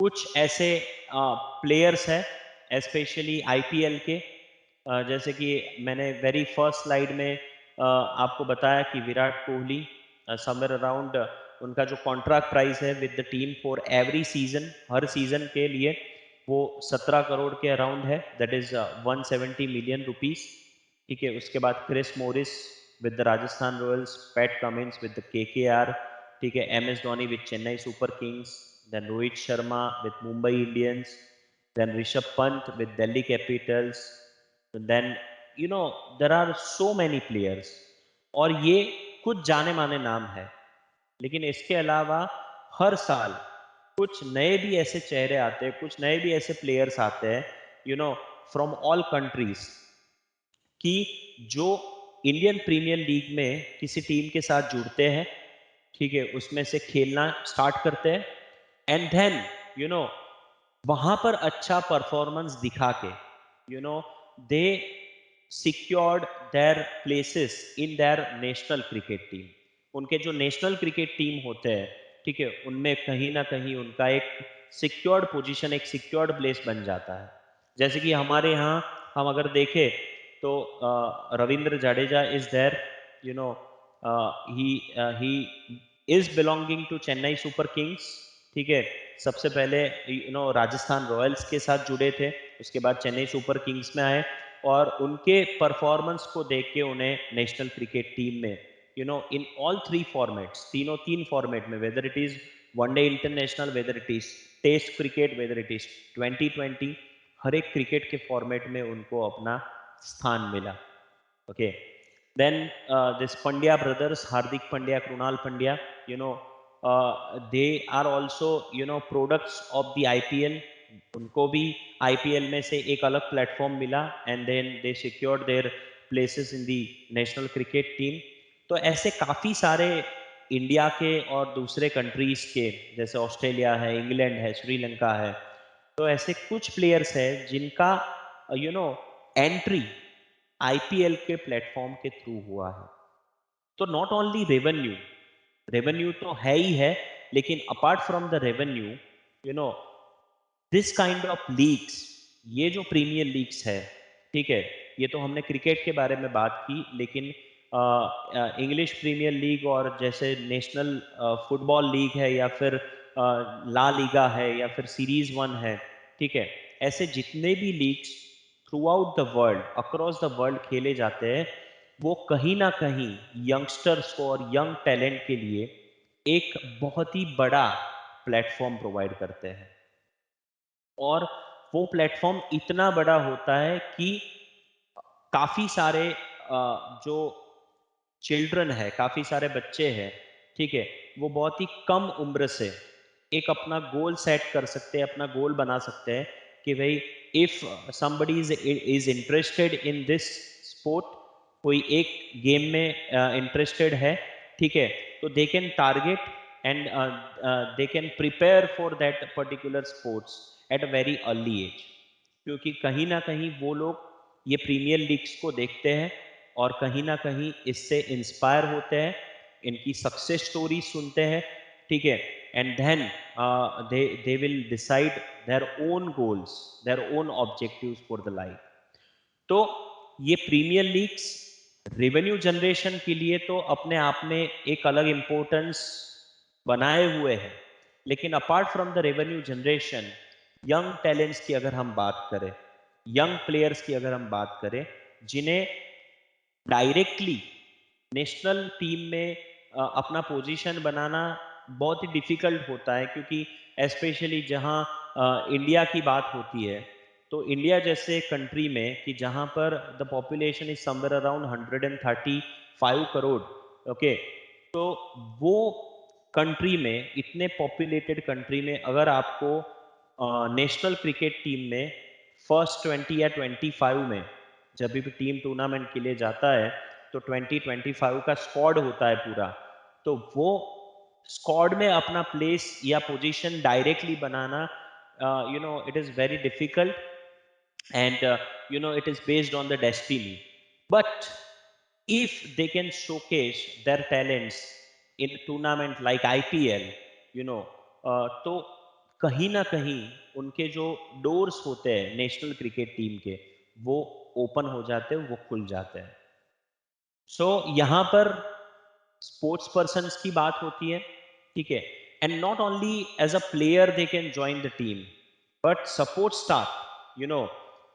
कुछ ऐसे प्लेयर्स हैं स्पेशली आईपीएल के, जैसे कि मैंने वेरी फर्स्ट स्लाइड में आपको बताया कि विराट कोहली समवेयर अराउंड उनका जो कॉन्ट्रैक्ट प्राइस है with the team for every season, her season के लिए वो 17 करोड़ के अराउंड है, दैट इज 170 मिलियन रुपीस। ठीक है, उसके बाद Chris Morris with the Rajasthan Royals, Pat Cummins with the KKR, ठीक है, M S Dhoni with Chennai Super Kings, then Rohit Sharma with Mumbai Indians, then Rishabh Pant with Delhi Capitals, then there are so many players. और ये कुछ जाने माने नाम है, लेकिन इसके अलावा हर साल कुछ नए भी ऐसे चेहरे आते हैं, कुछ नए भी ऐसे प्लेयर्स आते हैं फ्रॉम ऑल कंट्रीज, कि जो इंडियन प्रीमियर लीग में किसी टीम के साथ जुड़ते हैं, ठीक है, उसमें से खेलना स्टार्ट करते हैं, एंड देन वहां पर अच्छा परफॉर्मेंस दिखा के they secured their places in their national cricket team. उनके जो नेशनल क्रिकेट टीम होते हैं, ठीक है, उनमें कहीं ना कहीं उनका एक सिक्योर्ड पोजीशन, एक सिक्योर्ड प्लेस बन जाता है। जैसे कि हमारे यहाँ हम अगर देखें तो Ravindra Jadeja is there, you know he is belonging to Chennai Super Kings. ठीक है, सबसे पहले राजस्थान रॉयल्स के साथ जुड़े थे, उसके बाद चेन्नई सुपर किंग्स में आए, और उनके परफॉर्मेंस को देख के उन्हें नेशनल क्रिकेट टीम में इन ऑल थ्री फॉर्मेट्स, तीन फॉर्मेट में, whether it is one day international, whether it is test cricket, whether it is T20, हर एक क्रिकेट के फॉर्मेट में उनको अपना स्थान मिला। Okay, then this Pandya brothers, Hardik Pandya, Krunal Pandya, they are also products of the IPL। उनको भी IPL में से एक अलग प्लेटफॉर्म मिला, and then they secured their places in the national cricket team. तो ऐसे काफ़ी सारे इंडिया के और दूसरे कंट्रीज के, जैसे ऑस्ट्रेलिया है, इंग्लैंड है, श्रीलंका है, तो ऐसे कुछ प्लेयर्स हैं जिनका एंट्री आईपीएल के प्लेटफॉर्म के थ्रू हुआ है। तो नॉट ओनली रेवेन्यू, रेवेन्यू तो है ही है, लेकिन apart from the revenue this kind of leagues, ये जो प्रीमियर लीग्स है, ठीक है, ये तो हमने क्रिकेट के बारे में बात की, लेकिन इंग्लिश प्रीमियर लीग और जैसे नेशनल फुटबॉल लीग है, या फिर ला लीगा है, या फिर सीरीज वन है, ठीक है, ऐसे जितने भी leagues through out the world, across the world खेले जाते हैं, वो कहीं ना कहीं यंगस्टर्स को और यंग टैलेंट के लिए एक बहुत ही बड़ा प्लेटफॉर्म प्रोवाइड करते हैं। और वो प्लेटफॉर्म इतना बड़ा होता है कि काफ़ी सारे जो चिल्ड्रन है, काफ़ी सारे बच्चे हैं, ठीक है, वो बहुत ही कम उम्र से एक अपना गोल सेट कर सकते हैं, अपना गोल बना सकते हैं कि भाई if somebody is interested in this sport, कोई एक गेम में इंटरेस्टेड है, ठीक है, तो they can target and they can prepare for that particular sports at a very early age. क्योंकि कहीं ना कहीं वो लोग ये प्रीमियर लीग्स को देखते हैं और कहीं ना कहीं इससे इंस्पायर होते हैं, इनकी सक्सेस स्टोरी सुनते हैं, ठीक है, and then they will decide their own goals, their own objectives for the life. तो ये प्रीमियर लीग्स रेवेन्यू जनरेशन के लिए तो अपने आप में एक अलग इम्पोर्टेंस बनाए हुए हैं, लेकिन apart from the revenue generation, young talents की अगर हम बात करें, यंग प्लेयर्स की अगर हम बात करें, जिन्हें डायरेक्टली नेशनल टीम में अपना पोजीशन बनाना बहुत ही डिफिकल्ट होता है, क्योंकि स्पेशली जहां इंडिया की बात होती है, तो इंडिया जैसे कंट्री में कि जहां पर the population is somewhere around 135 crore, okay, तो वो कंट्री में, इतने पॉपुलेटेड कंट्री में, अगर आपको नेशनल क्रिकेट टीम में फर्स्ट 20 या 25 में जब भी टीम टूर्नामेंट के लिए जाता है, तो 20-25 का स्क्वाड होता है पूरा, तो वो स्क्वाड में अपना प्लेस या position directly banana, it is very difficult, and it is based on the destiny. But if they can showcase their talents in a tournament like IPL, तो कहीं ना कहीं उनके जो डोर्स होते हैं नेशनल क्रिकेट टीम के, वो ओपन हो जाते हैं, वो खुल जाते हैं। सो यहाँ पर स्पोर्ट्स पर्सन्स की बात होती है, ठीक है, and not only as a player they can join the team, but support staff,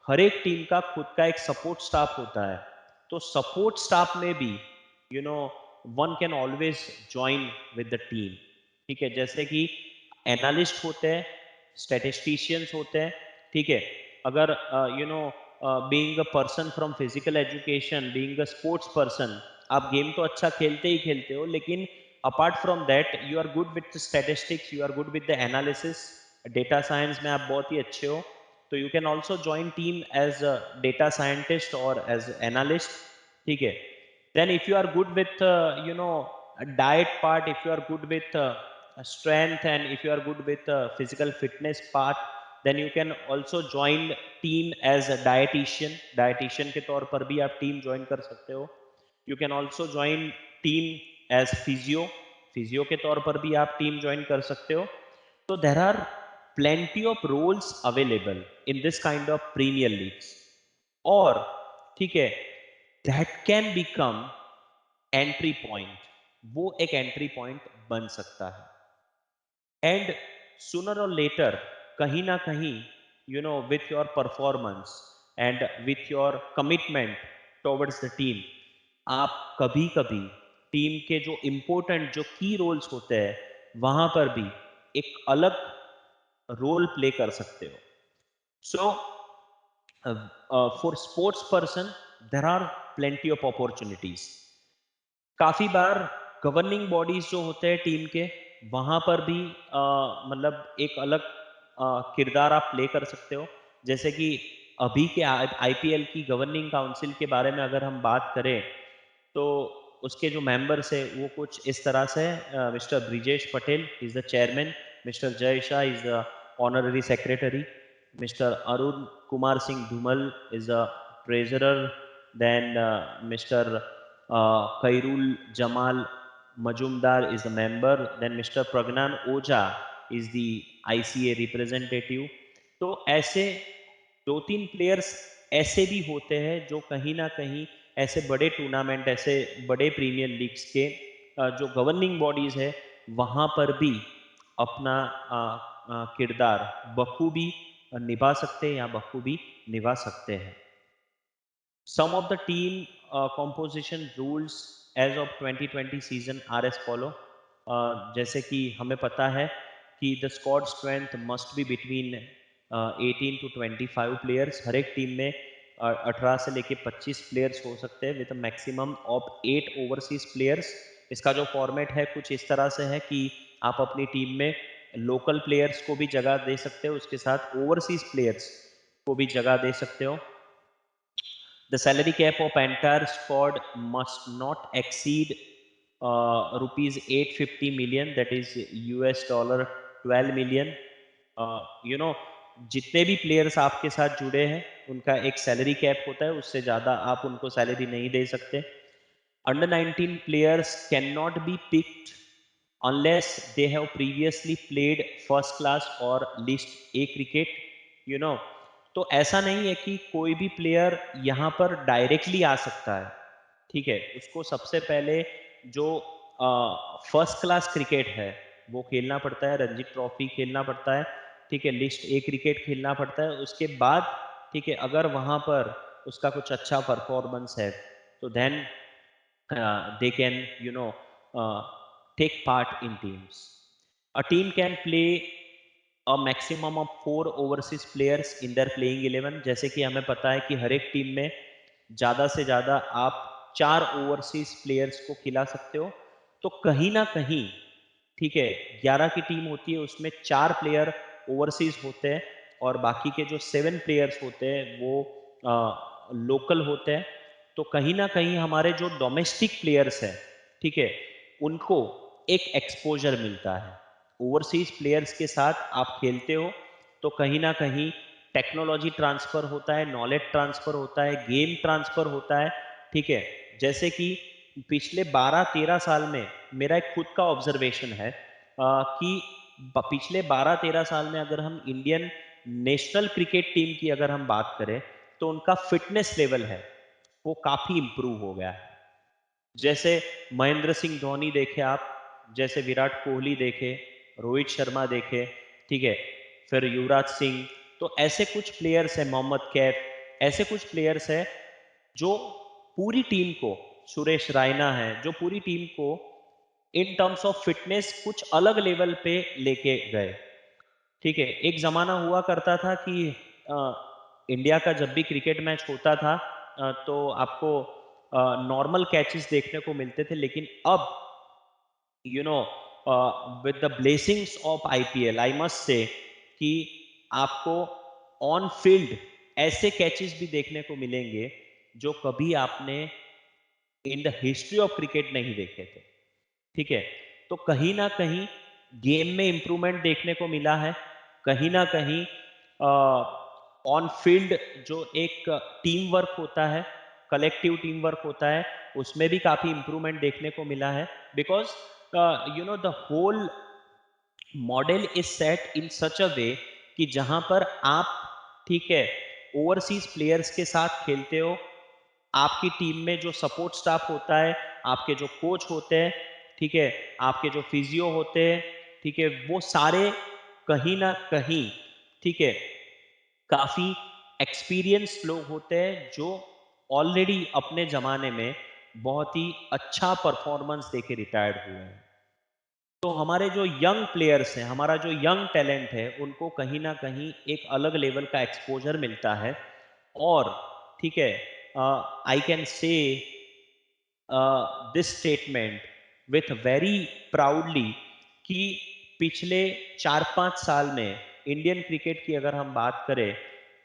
हर एक टीम का खुद का एक सपोर्ट स्टाफ होता है। तो सपोर्ट स्टाफ में भी you know one can always join with the team, ठीक है, जैसे कि एनालिस्ट होते हैं, स्टैटिस्टिशियंस होते हैं, ठीक है, अगर being a person from physical education, being a sports person, आप गेम तो अच्छा खेलते ही खेलते हो, लेकिन apart from that you are good with statistics, you are good with the analysis, data science में आप बहुत ही अच्छे हो, तो you can also join team as a data scientist और एज एनालिस्ट, ठीक है। Then if you are good with a diet part, if you are good with strength, and if you are good with physical fitness part, then you can also join team as a dietitian के तौर पर भी आप team join कर सकते हो। You can also join team as physio के तौर पर भी आप टीम ज्वाइन कर सकते हो। तो there are plenty of roles available in this kind of premier leagues, और ठीक है, that can become entry point, वो एक एंट्री पॉइंट बन सकता है। एंड सूनर और लेटर, कहीं ना कहीं with your performance and with your commitment towards the team, आप कभी कभी टीम के जो इम्पोर्टेंट, जो की रोल्स होते हैं, वहां पर भी एक अलग रोल प्ले कर सकते हो। So for sports person there are plenty of opportunities. काफ़ी बार गवर्निंग बॉडीज जो होते हैं टीम के, वहाँ पर भी मतलब एक अलग किरदार आप प्ले कर सकते हो। जैसे कि अभी के आईपीएल की गवर्निंग काउंसिल के बारे में अगर हम बात करें, तो उसके जो मेंबर्स है वो कुछ इस तरह से, mister Brijesh Patel is the chairman, mister Jay Shah is the honorary secretary, mister Arun Kumar Singh Dhumal is the treasurer, then mister Kairul Jamal Majumdar is a member, then Mr. Pragnan Oja is the ICA representative। तो ऐसे दो तीन प्लेयर्स ऐसे भी होते हैं जो कहीं ना कहीं ऐसे बड़े टूर्नामेंट, ऐसे बड़े प्रीमियर लीग्स के जो गवर्निंग बॉडीज है, वहाँ पर भी अपना किरदार बखूबी निभा सकते हैं या बखूबी निभा सकते हैं। Some of the team composition rules as of 2020 season are as follow। जैसे कि हमें पता है कि the squad strength must be between 18 to 25 players। हर एक टीम में 18 से लेके 25 प्लेयर्स हो सकते हैं with maximum of 8 overseas players. इसका जो फॉर्मेट है कुछ इस तरह से है कि आप अपनी टीम में लोकल प्लेयर्स को भी जगह दे सकते हो, उसके साथ ओवरसीज प्लेयर्स को भी जगह दे सकते हो। The salary cap of entire squad must not exceed rupees 850 million, that is US dollar 12 million। जितने भी प्लेयर्स आपके साथ जुड़े हैं उनका एक सैलरी कैप होता है, उससे ज़्यादा आप उनको सैलरी नहीं दे सकते। Under 19 players can not be picked unless they have previously played first class or least a cricket, you know। तो ऐसा नहीं है कि कोई भी प्लेयर यहाँ पर डायरेक्टली आ सकता है, ठीक है, उसको सबसे पहले जो फर्स्ट क्लास क्रिकेट है वो खेलना पड़ता है, रणजी ट्रॉफी खेलना पड़ता है, ठीक है, लिस्ट ए क्रिकेट खेलना पड़ता है, उसके बाद ठीक है, अगर वहाँ पर उसका कुछ अच्छा परफॉर्मेंस है तो then they can take part in teams। A team can play a maximum of 4 overseas players in their playing 11। जैसे कि हमें पता है कि हर एक टीम में ज़्यादा से ज़्यादा आप 4 ओवरसीज प्लेयर्स को खिला सकते हो। तो कहीं ना कहीं, ठीक है, 11 की टीम होती है, उसमें 4 प्लेयर ओवरसीज होते हैं और बाकी के जो 7 प्लेयर्स होते हैं वो लोकल होते हैं। तो कहीं ना कहीं हमारे जो डोमेस्टिक प्लेयर्स हैं, ठीक है, उनको एक एक्सपोजर मिलता है। ओवरसीज प्लेयर्स के साथ आप खेलते हो तो कहीं ना कहीं टेक्नोलॉजी ट्रांसफर होता है, नॉलेज ट्रांसफर होता है, गेम ट्रांसफर होता है, ठीक है। जैसे कि पिछले 12-13 साल में मेरा एक खुद का ऑब्जर्वेशन है कि पिछले 12-13 साल में अगर हम इंडियन नेशनल क्रिकेट टीम की अगर हम बात करें तो उनका फिटनेस लेवल है वो काफी इम्प्रूव हो गया है। जैसे महेंद्र सिंह धोनी देखे आप, जैसे विराट कोहली देखे, रोहित शर्मा देखे, ठीक है, फिर युवराज सिंह, तो ऐसे कुछ प्लेयर्स हैं, मोहम्मद कैफ, ऐसे कुछ प्लेयर्स हैं जो पूरी टीम को, सुरेश रायना है, जो पूरी टीम को इन टर्म्स ऑफ फिटनेस कुछ अलग लेवल पे लेके गए। ठीक है, एक जमाना हुआ करता था कि अ, इंडिया का जब भी क्रिकेट मैच होता था तो आपको नॉर्मल कैचेस देखने को मिलते थे, लेकिन अब you know with the blessings of IPL I must say कि आपको ऑन फील्ड ऐसे कैचेस भी देखने को मिलेंगे जो कभी आपने इन द हिस्ट्री ऑफ क्रिकेट नहीं देखे थे। ठीक है, तो कहीं ना कहीं गेम में इंप्रूवमेंट देखने को मिला है, कहीं ना कहीं ऑन फील्ड जो एक टीम वर्क होता है, कलेक्टिव टीम वर्क होता है, उसमें भी काफी इंप्रूवमेंट देखने को मिला है। Because the whole model is set in such a way कि जहां पर आप, ठीक है, ओवरसीज प्लेयर्स के साथ खेलते हो, आपकी टीम में जो सपोर्ट स्टाफ होता है, आपके जो कोच होते हैं, ठीक है, आपके जो फिजियो होते हैं, ठीक है, वो सारे कहीं ना कहीं, ठीक है, काफी एक्सपीरियंस लोग होते हैं जो ऑलरेडी अपने जमाने में बहुत ही अच्छा परफॉर्मेंस देके रिटायर्ड हुए हैं। तो हमारे जो यंग प्लेयर्स हैं, हमारा जो यंग टैलेंट है, उनको कहीं ना कहीं एक अलग लेवल का एक्सपोजर मिलता है। और ठीक है, I can say this statement with very proudly कि पिछले 4-5 साल में इंडियन क्रिकेट की अगर हम बात करें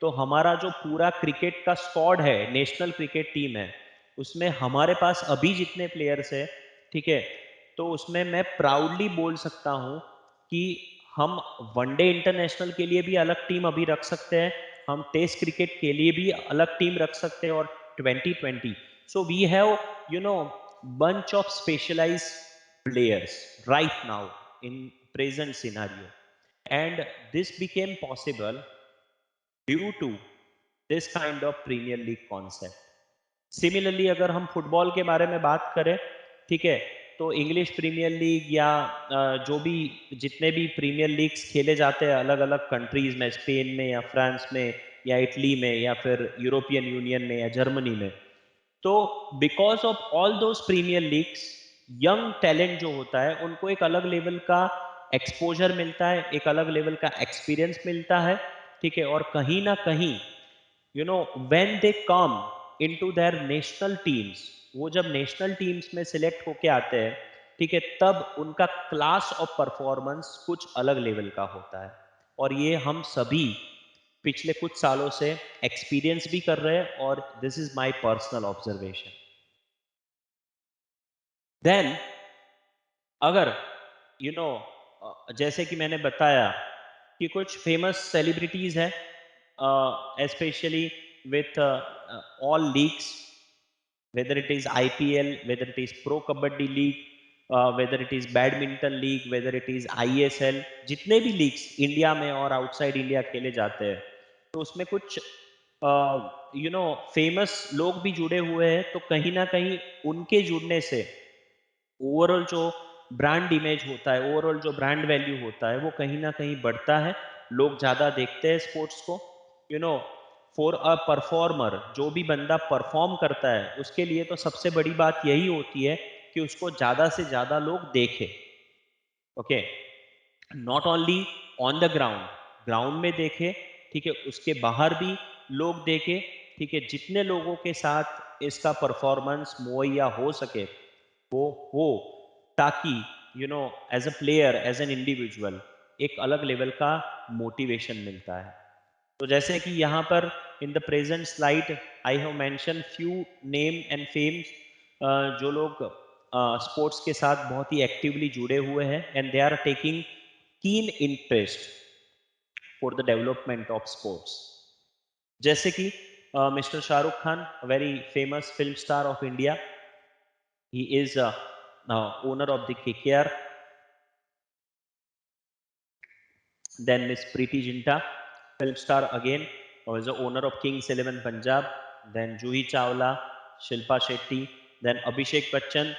तो हमारा जो पूरा क्रिकेट का स्क्वाड है, नेशनल क्रिकेट टीम है, उसमें हमारे पास अभी जितने प्लेयर्स हैं, ठीक है, तो उसमें मैं प्राउडली बोल सकता हूं कि हम वनडे इंटरनेशनल के लिए भी अलग टीम अभी रख सकते हैं, हम टेस्ट क्रिकेट के लिए भी अलग टीम रख सकते हैं, और 2020, so we have, you know, bunch of specialized players right now in present scenario, and this became possible due to this kind of Premier League concept. Similarly अगर हम फुटबॉल के बारे में बात करें, ठीक है, तो इंग्लिश प्रीमियर लीग या जो भी जितने भी प्रीमियर लीग्स खेले जाते हैं अलग अलग कंट्रीज में, स्पेन में या फ्रांस में या इटली में या फिर यूरोपियन यूनियन में या जर्मनी में, तो because of all those premier leagues, young talent जो होता है उनको एक अलग लेवल का एक्सपोजर मिलता है, एक अलग लेवल का एक्सपीरियंस मिलता है, ठीक है, और कहीं ना कहीं when they come into their national teams, वो जब नेशनल टीम्स में सिलेक्ट होके आते हैं, ठीक है, तब उनका क्लास ऑफ परफॉर्मेंस कुछ अलग लेवल का होता है। और ये हम सभी पिछले कुछ सालों से एक्सपीरियंस भी कर रहे हैं, और this is my personal observation. Then अगर यू you नो जैसे कि मैंने बताया कि कुछ फेमस सेलिब्रिटीज हैं, especially with all leagues, whether it is IPL, whether it is Pro Kabaddi League, whether it is Badminton League, whether it is ISL, जितने भी लीग्स इंडिया में और आउटसाइड इंडिया खेले जाते हैं, तो उसमें कुछ फेमस लोग भी जुड़े हुए हैं। तो कहीं ना कहीं उनके जुड़ने से ओवरऑल जो ब्रांड इमेज होता है, ओवरऑल जो ब्रांड वैल्यू होता है, वो कहीं ना कहीं बढ़ता है। लोग ज़्यादा देखते हैं स्पोर्ट्स को। फॉर अ परफॉर्मर, जो भी बंदा परफॉर्म करता है उसके लिए तो सबसे बड़ी बात यही होती है कि उसको ज़्यादा से ज़्यादा लोग देखें। Okay, not only on the ground, ground में देखे, ठीक है, उसके बाहर भी लोग देखे, ठीक है, जितने लोगों के साथ इसका परफॉर्मेंस मुहैया हो सके वो हो। ताकि as a player, as an individual एक अलग लेवल का मोटिवेशन मिलता है। तो जैसे कि यहाँ पर in the present slide I have mention few name and famous, जो लोग स्पोर्ट्स के साथ बहुत ही एक्टिवली जुड़े हुए हैं and they are taking keen interest for the development of sports. जैसे कि mister Shahrukh Khan, very famous film star of India, he is owner of the KKR। Then Miss Preeti Zinta, film star again, who is the owner of Kings 11 Punjab. Then Juhi Chawla, Shilpa Shetty. Then Abhishek Bachchan,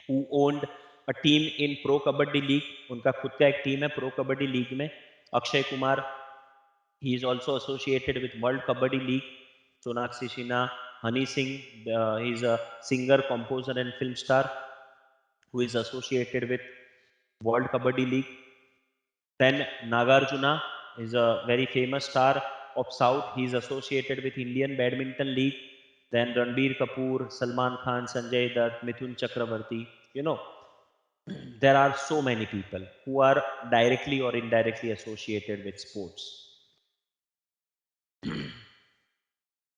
who owned a team in Pro Kabaddi League. उनका खुद का एक team है Pro Kabaddi League में. Akshay Kumar, he is also associated with World Kabaddi League. Sonakshi Sinha, Honey Singh, he is a singer, composer and film star who is associated with World Kabaddi League. Then Nagarjuna is a very famous star of South. He is associated with Indian Badminton League. Then Ranbir Kapoor, Salman Khan, Sanjay Dutt, Mithun Chakravarti. There are so many people who are directly or indirectly associated with sports.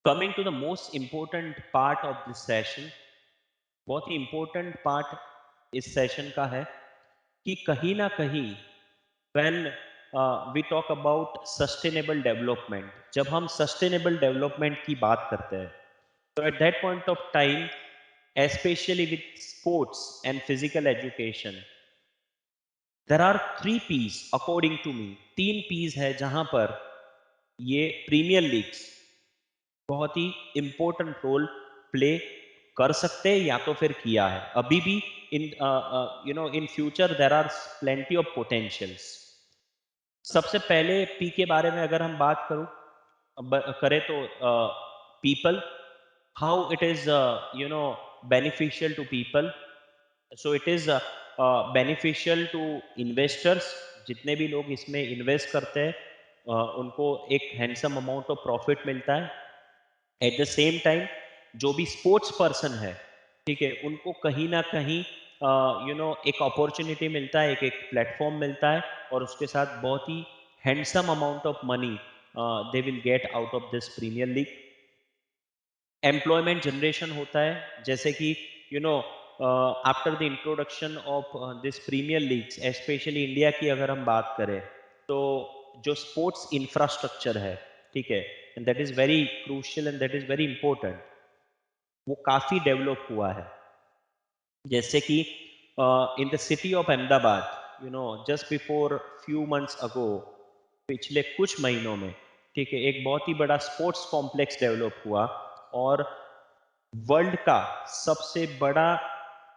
Coming to the most important part of this session, बहुत ही important part इस session का है कि कहीं ना कहीं when we talk about sustainable development, जब हम sustainable development की बात करते हैं, तो at that point of time, especially with sports and physical education, there are 3 P's according to me. 3 P's है जहां पर ये प्रीमियर लीग्स बहुत ही इंपॉर्टेंट रोल प्ले कर सकते हैं या तो फिर किया है अभी भी। In future there are plenty of potentials. सबसे पहले पी के बारे में अगर हम बात करें तो people, how it is beneficial to people. So it is beneficial to investors, जितने भी लोग इसमें इन्वेस्ट करते हैं उनको एक हैंडसम अमाउंट ऑफ प्रॉफिट मिलता है। एट द सेम टाइम जो भी स्पोर्ट्स पर्सन है, ठीक है, उनको कहीं ना कहीं एक अपॉर्चुनिटी मिलता है, एक प्लेटफॉर्म मिलता है और उसके साथ बहुत ही handsome amount of money they will get out of this premier league. Employment generation होता है, जैसे कि after the introduction of this premier leagues, specially India की अगर हम बात करें तो जो स्पोर्ट्स इंफ्रास्ट्रक्चर है, ठीक है, and that is very crucial and that is very important, वो काफी डेवलप हुआ है। जैसे कि in the city of Ahmedabad, just before few months ago, पिछले कुछ महीनों में, ठीक है, एक बहुत ही बड़ा स्पोर्ट्स कॉम्प्लेक्स डेवलप हुआ और वर्ल्ड का सबसे बड़ा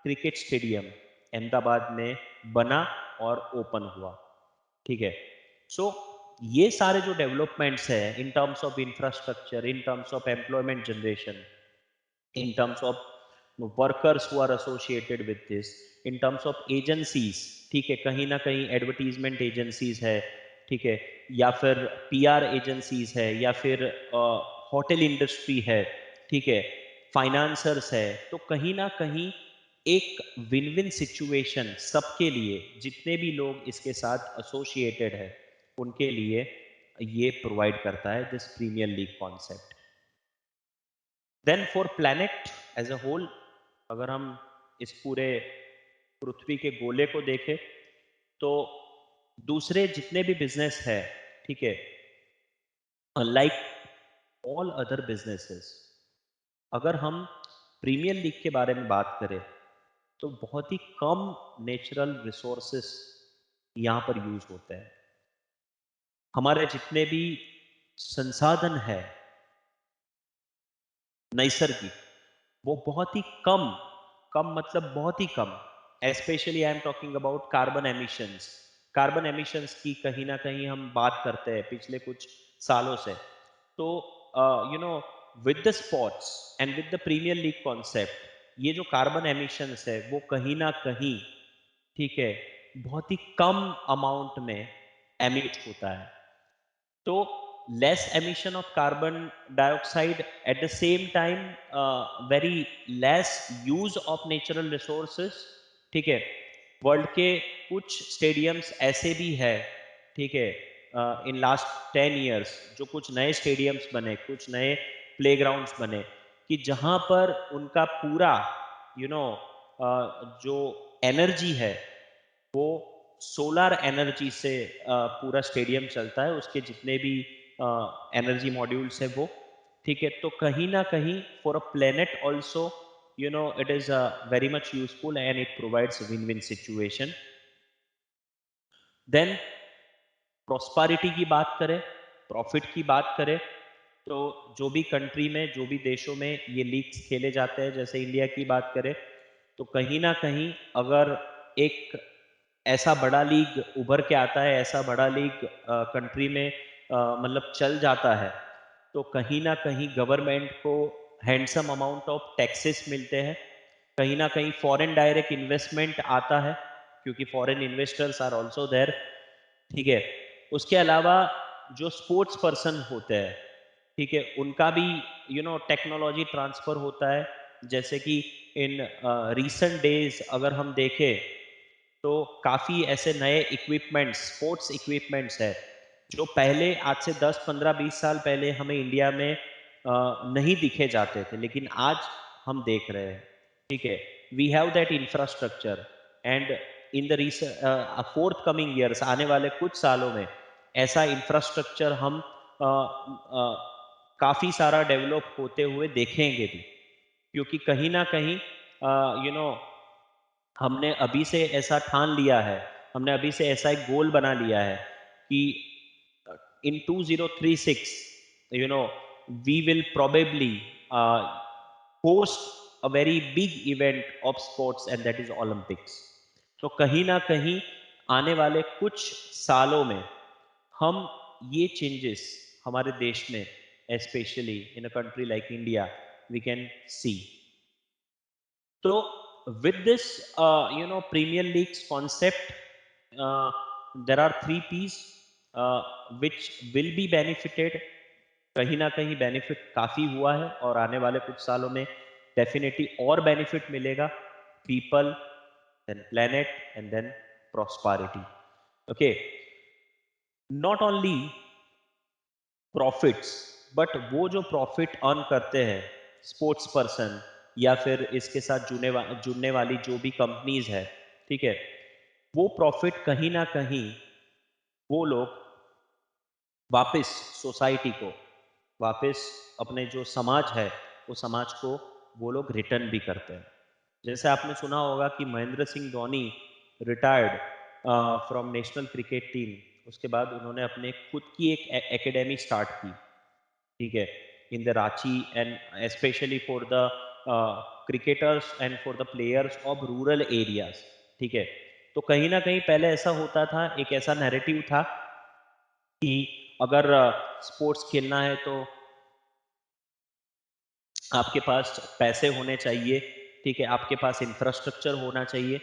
क्रिकेट स्टेडियम अहमदाबाद में बना और ओपन हुआ, ठीक है। सो ये सारे जो डेवलपमेंट्स है in terms of infrastructure, in terms of employment generation, in terms of workers who are associated with this, in terms of agencies, ठीक है, कहीं ना कहीं एडवर्टीजमेंट एजेंसीज है, ठीक है, या फिर PR एजेंसीज है, या फिर होटल इंडस्ट्री है, ठीक है, फाइनेंसर्स है, तो कहीं ना कहीं एक विन विन सिचुएशन सबके लिए, जितने भी लोग इसके साथ एसोसिएटेड है उनके लिए ये प्रोवाइड करता है this premier league concept. Then for planet as a whole, अगर हम इस पूरे पृथ्वी के गोले को देखें तो दूसरे जितने भी बिजनेस है, ठीक है, लाइक ऑल अदर बिजनेसेस, अगर हम प्रीमियर लीग के बारे में बात करें तो बहुत ही कम नेचुरल रिसोर्सेस यहाँ पर यूज होते हैं। हमारे जितने भी संसाधन है नैसर्गिक, वो बहुत ही कम, कम मतलब बहुत ही कम, specially I am talking about carbon emissions. Carbon emissions की कहीं ना कहीं हम बात करते हैं पिछले कुछ सालों से। तो with the sports and with the premier league concept, ये जो कार्बन एमिशंस है वो कहीं ना कहीं, ठीक है, बहुत ही कम अमाउंट में एमिट होता है। तो less emission of carbon dioxide, at the same time very less use of natural resources, ठीक है। वर्ल्ड के कुछ स्टेडियम्स ऐसे भी है, ठीक है, इन लास्ट 10 इयर्स जो कुछ नए स्टेडियम्स बने, कुछ नए प्लेग्राउंड्स बने, कि जहाँ पर उनका पूरा यू नो जो एनर्जी है वो सोलर एनर्जी से पूरा स्टेडियम चलता है, उसके जितने भी एनर्जी मॉड्यूल्स है वो, ठीक है। तो कहीं ना कहीं for a planet also it is very much useful and it provides win win situation. Then prosperity की बात करें, प्रॉफिट की बात करें, तो जो भी कंट्री में, जो भी देशों में ये लीग्स खेले जाते हैं, जैसे इंडिया की बात करें, तो कहीं ना कहीं अगर एक ऐसा बड़ा लीग उभर के आता है, ऐसा बड़ा लीग कंट्री में मतलब चल जाता है, तो कहीं ना कहीं गवर्नमेंट को हैंडसम अमाउंट ऑफ टैक्सेस मिलते हैं, कहीं ना कहीं फॉरेन डायरेक्ट इन्वेस्टमेंट आता है, क्योंकि foreign investors are also there, ठीक है। उसके अलावा जो स्पोर्ट्स पर्सन होते हैं, ठीक है, उनका भी टेक्नोलॉजी ट्रांसफर होता है। जैसे कि इन रीसेंट डेज अगर हम देखें, तो काफ़ी ऐसे नए इक्विपमेंट्स, स्पोर्ट्स इक्विपमेंट्स है, जो पहले आज से 10 15 20 साल पहले हमें इंडिया में नहीं दिखे जाते थे, लेकिन आज हम देख रहे हैं, ठीक है। We have that infrastructure, and in the forthcoming years, आने वाले कुछ सालों में ऐसा इंफ्रास्ट्रक्चर हम काफ़ी सारा डेवलप होते हुए देखेंगे भी, क्योंकि कहीं ना कहीं यू नो हमने अभी से ऐसा ठान लिया है, हमने अभी से ऐसा एक गोल बना लिया है कि in 2036, you know, we will probably host a very big event of sports, and that is Olympics. तो कहीं ना कहीं आने वाले कुछ सालों में हम ये चेंजेस हमारे देश में, specially in a country like India, we can see. तो with this Premier League's concept, there are three P's uh, which will be benefited। कहीं ना कहीं बेनिफिट काफी हुआ है और आने वाले कुछ सालों में डेफिनेटली और बेनिफिट मिलेगा। People, then planet, and then prosperity. Okay, not only profits, but वो जो प्रॉफिट अर्न करते हैं स्पोर्ट्स पर्सन, या फिर इसके साथ जुड़ने वाली जो भी कंपनीज है, ठीक है, वो प्रॉफिट कहीं ना कहीं वो लोग वापस सोसाइटी को, वापस अपने जो समाज है, वो समाज को वो लोग रिटर्न भी करते हैं। जैसे आपने सुना होगा कि Mahendra Singh Dhoni retired from national cricket team, उसके बाद उन्होंने अपने खुद की एक एकेडमी स्टार्ट की, ठीक है, in the Ranchi, and specially for the cricketers and for the players of rural areas, ठीक है। तो कहीं ना कहीं पहले ऐसा होता था, एक ऐसा नैरेटिव था कि अगर स्पोर्ट्स खेलना है तो आपके पास पैसे होने चाहिए, ठीक है, आपके पास इंफ्रास्ट्रक्चर होना चाहिए।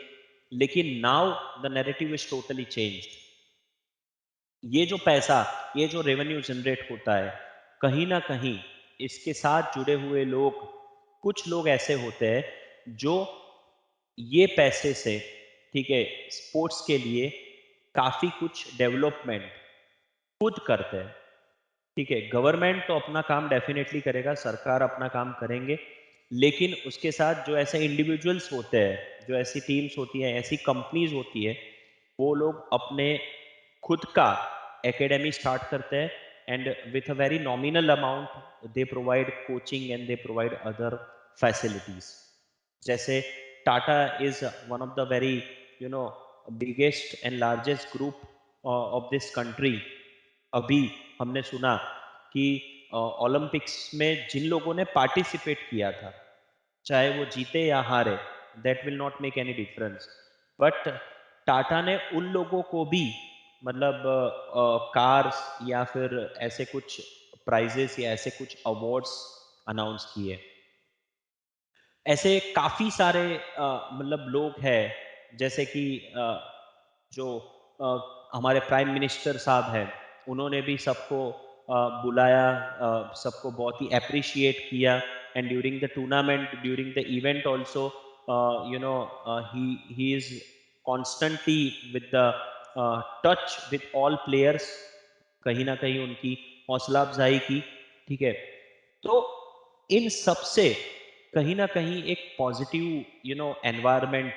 लेकिन now the narrative is totally changed. ये जो पैसा, ये जो रेवेन्यू जनरेट होता है, कहीं ना कहीं इसके साथ जुड़े हुए लोग, कुछ लोग ऐसे होते हैं जो ये पैसे से, ठीक है, स्पोर्ट्स के लिए काफी कुछ डेवलपमेंट खुद करते हैं, ठीक है। गवर्नमेंट तो अपना काम डेफिनेटली करेगा, सरकार अपना काम करेंगे, लेकिन उसके साथ जो ऐसे इंडिविजुअल्स होते हैं, जो ऐसी टीम्स होती हैं, ऐसी कंपनीज होती है, वो लोग अपने खुद का एकेडमी स्टार्ट करते हैं, and with a very nominal amount they provide coaching and they provide other facilities. जैसे Tata is one of the very biggest and largest group of this country. अभी हमने सुना कि ओलंपिक्स में जिन लोगों ने पार्टिसिपेट किया था, चाहे वो जीते या हारे, that will not make any difference, but Tata ने उन लोगों को भी मतलब कार्स या फिर ऐसे कुछ प्राइजेस या ऐसे कुछ अवार्ड्स अनाउंस किए। ऐसे काफी सारे मतलब लोग हैं, जैसे कि जो हमारे प्राइम मिनिस्टर साहब हैं, उन्होंने भी सबको बुलाया, सबको बहुत ही अप्रिशिएट किया, and during the tournament, during the event also he is constantly with the touch with all players, कहीं ना कहीं उनकी हौसला अफजाई की, ठीक है। तो इन सब से कहीं ना कहीं एक पॉजिटिव एनवायरनमेंट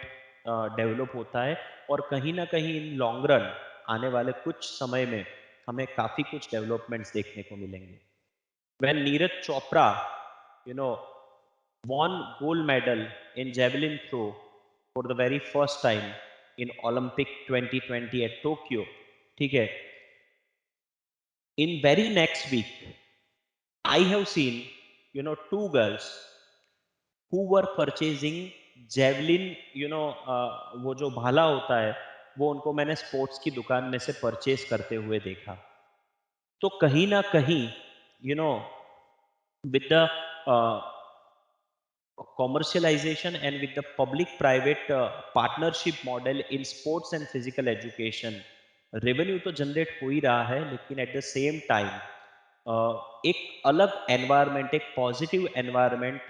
डेवलप होता है, और कहीं ना कहीं इन लॉन्ग रन आने वाले कुछ समय में हमें काफ़ी कुछ डेवलपमेंट्स देखने को मिलेंगे। When Neeraj Chopra, you know, won gold medal in javelin throw for the very first time in Olympic 2020 at Tokyo, ठीक है, in very next week, I have seen, two girls who were purchasing javelin, वो जो भाला होता है, वो उनको मैंने स्पोर्ट्स की दुकान में से परचेज करते हुए देखा। तो कहीं ना कहीं, you know with the commercialization and with the public private partnership model in sports and physical education, revenue तो जनरेट हो ही रहा है, लेकिन एट द सेम टाइम एक अलग एनवायरनमेंट, एक पॉजिटिव एनवायरनमेंट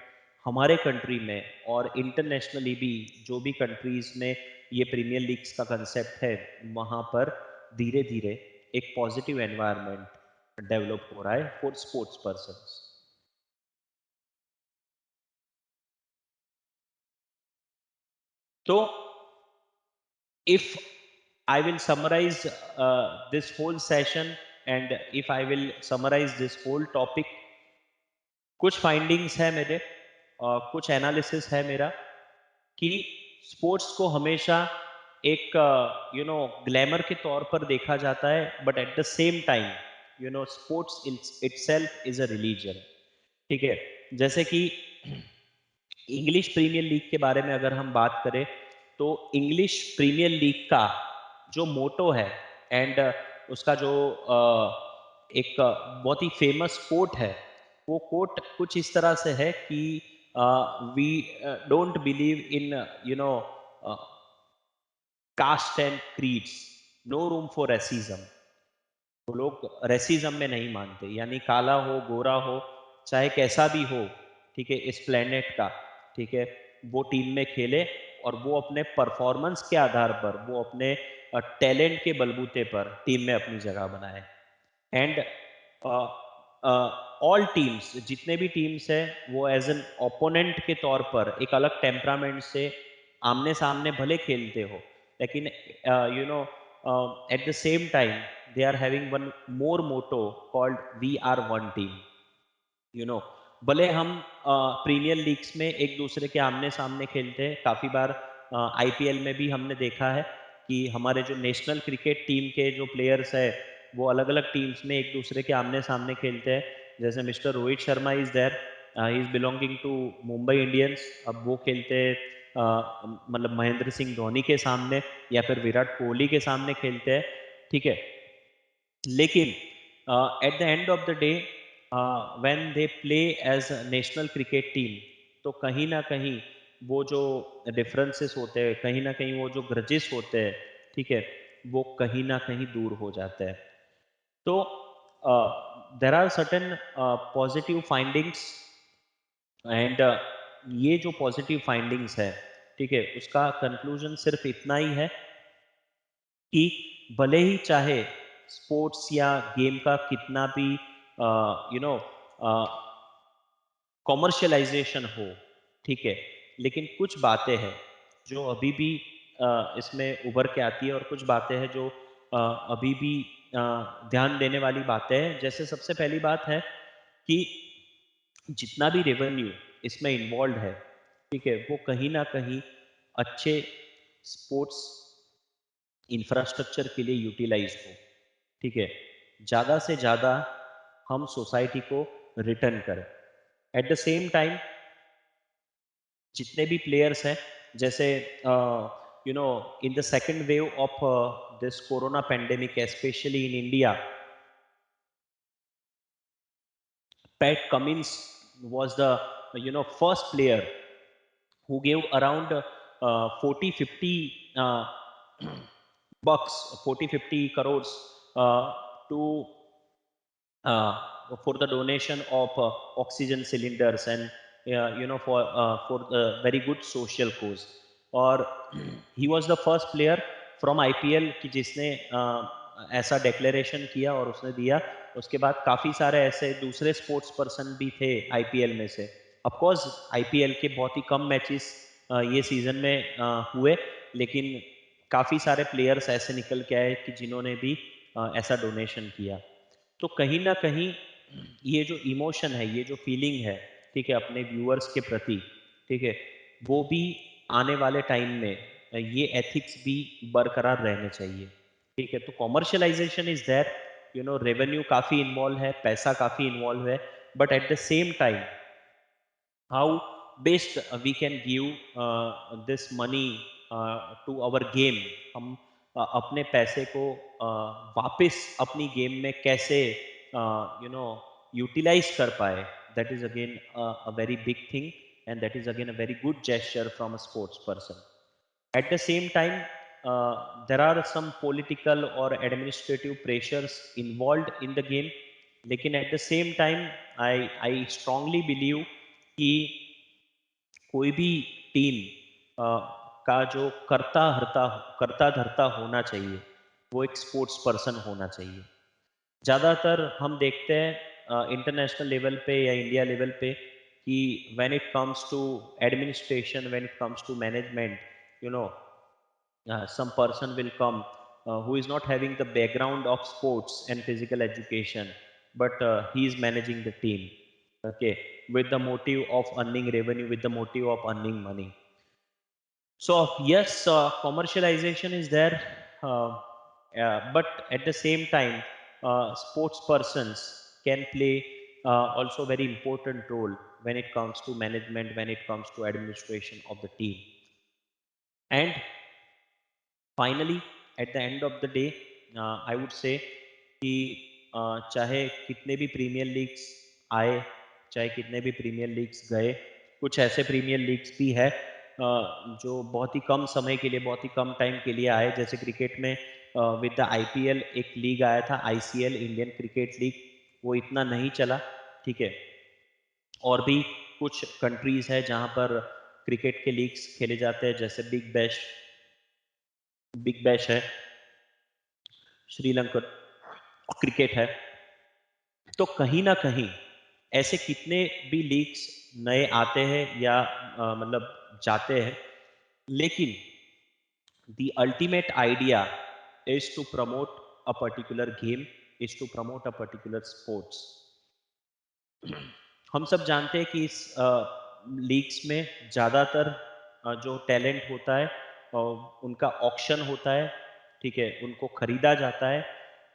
हमारे कंट्री में और इंटरनेशनली भी, जो भी कंट्रीज में ये प्रीमियर लीग्स का कंसेप्ट है, वहाँ पर धीरे धीरे एक पॉजिटिव एनवायरनमेंट डेवलप हो रहा है फॉर स्पोर्ट्स पर्सन्स। तो if I will summarize this whole session, and if I will summarize this whole topic, कुछ फाइंडिंग्स है मेरे, कुछ एनालिसिस है मेरा, कि स्पोर्ट्स को हमेशा एक ग्लैमर के तौर पर देखा जाता है, but at the same time sports itself is a religion, ठीक है। जैसे कि इंग्लिश प्रीमियर लीग के बारे में अगर हम बात करें, तो इंग्लिश प्रीमियर लीग का जो मोटो है, एंड उसका जो एक बहुत ही फेमस कोट है, वो कोट कुछ इस तरह से है कि we don't believe in caste and creeds, no room for racism. वो लोग रेसिज्म में नहीं मानते, यानी काला हो गोरा हो चाहे कैसा भी हो, ठीक है, इस प्लेनेट का, ठीक है, वो टीम में खेले, और वो अपने परफॉर्मेंस के आधार पर, वो अपने टैलेंट के बलबूते पर टीम में अपनी जगह बनाए। एंड ऑल टीम्स, जितने भी टीम्स है, वो एज एन ओपोनेंट के तौर पर एक अलग टेम्परामेंट से आमने सामने भले खेलते हो, लेकिन at the same time they are having one more motto called we are one team, भले हम प्रीमियर लीग्स में एक दूसरे के आमने सामने खेलते हैं, काफ़ी बार आईपीएल में भी हमने देखा है कि हमारे जो नेशनल क्रिकेट टीम के जो प्लेयर्स है, वो अलग अलग टीम्स में एक दूसरे के आमने सामने खेलते हैं। जैसे mister Rohit Sharma is there, he is belonging to Mumbai Indians, अब वो खेलते हैं मतलब महेंद्र सिंह धोनी के सामने, या फिर विराट कोहली के सामने खेलते हैं, ठीक है। लेकिन at the end of the day when they play as a national cricket team, तो कहीं ना कहीं वो जो डिफरेंसेस होते हैं, कहीं ना कहीं वो जो ग्रजेस होते हैं, ठीक है, वो कहीं ना कहीं दूर हो जाते हैं। तो there are certain positive findings, and ये जो पॉजिटिव फाइंडिंग्स है, ठीक है, उसका कंक्लूजन सिर्फ इतना ही है कि भले ही चाहे स्पोर्ट्स या गेम का कितना भी कॉमर्शियलाइजेशन हो, ठीक है, लेकिन कुछ बातें हैं जो अभी भी इसमें उभर के आती है, और कुछ बातें हैं जो अभी भी ध्यान देने वाली बातें हैं। जैसे सबसे पहली बात है कि जितना भी रेवेन्यू इसमें इन्वॉल्व है, ठीक है, वो कहीं ना कहीं अच्छे स्पोर्ट्स इंफ्रास्ट्रक्चर के लिए यूटिलाइज हो, ठीक है, ज़्यादा से ज़्यादा हम सोसाइटी को रिटर्न करें। एट द सेम टाइम जितने भी प्लेयर्स हैं, जैसे in the second wave of this corona pandemic, specially in India, PAT Cummins was the first player who gave around 40-50 uh, bucks, 40-50 crores to uh, for the donation of oxygen cylinders and for the very good social cause. और he was the first player from IPL कि जिसने ऐसा declaration किया और उसने दिया। उसके बाद काफ़ी सारे ऐसे दूसरे स्पोर्ट्स पर्सन भी थे आईपीएल में से। ऑफ कोर्स आईपीएल के बहुत ही कम मैचेस ये सीज़न में हुए, लेकिन काफ़ी सारे प्लेयर्स ऐसे निकल के आए कि जिन्होंने भी ऐसा डोनेशन किया। तो कहीं न कहीं ये जो इमोशन है, ये जो फीलिंग है, ठीक है, अपने व्यूअर्स के प्रति, ठीक है, वो भी आने वाले टाइम में ये एथिक्स भी बरकरार रहने चाहिए, ठीक है। तो कॉमर्शियलाइजेशन इज़ देयर, रेवेन्यू काफ़ी इन्वॉल्व है, पैसा काफ़ी इन्वॉल्व है, but at the same time how best we can give this money to our game। हम अपने पैसे को वापस अपनी गेम में कैसे यूटिलाइज कर पाए, that is again a very big thing, and that is again a very good gesture from a sports person। At the same time, there are some political or administrative pressures involved in the game, लेकिन at the same time I strongly believe कि कोई भी team का जो करता धरता होना चाहिए, वो एक स्पोर्ट्स पर्सन होना चाहिए। ज़्यादातर हम देखते हैं इंटरनेशनल लेवल पे या इंडिया लेवल पे कि when it comes to administration, when it comes to management, you know some person will come who is not having the background of sports and physical education, but he is managing the team, okay, with the motive of earning revenue, with the motive of earning money. So yes, commercialization is there, but at the same time, sports persons can play also very important role when it comes to management, when it comes to administration of the team. And finally at the end of the day I would say कि चाहे कितने भी premiere leagues आए, चाहे कितने भी premiere leagues गए, कुछ ऐसे प्रीमियर लीग्स भी है जो बहुत ही कम समय के लिए, बहुत ही कम टाइम के लिए आए। जैसे क्रिकेट में विद द आईपीएल एक लीग आया था, आईसीएल, इंडियन क्रिकेट लीग, वो इतना नहीं चला, ठीक है। और भी कुछ कंट्रीज है जहाँ पर क्रिकेट के लीग्स खेले जाते हैं, जैसे बिग बैश है, श्रीलंकन क्रिकेट है। तो कहीं ना कहीं ऐसे कितने भी लीग्स नए आते हैं या मतलब जाते हैं, लेकिन the ultimate idea is to promote a particular game, is to promote a particular sports। हम सब जानते हैं कि इस लीग्स में ज़्यादातर जो टैलेंट होता है उनका ऑक्शन होता है, ठीक है, उनको खरीदा जाता है।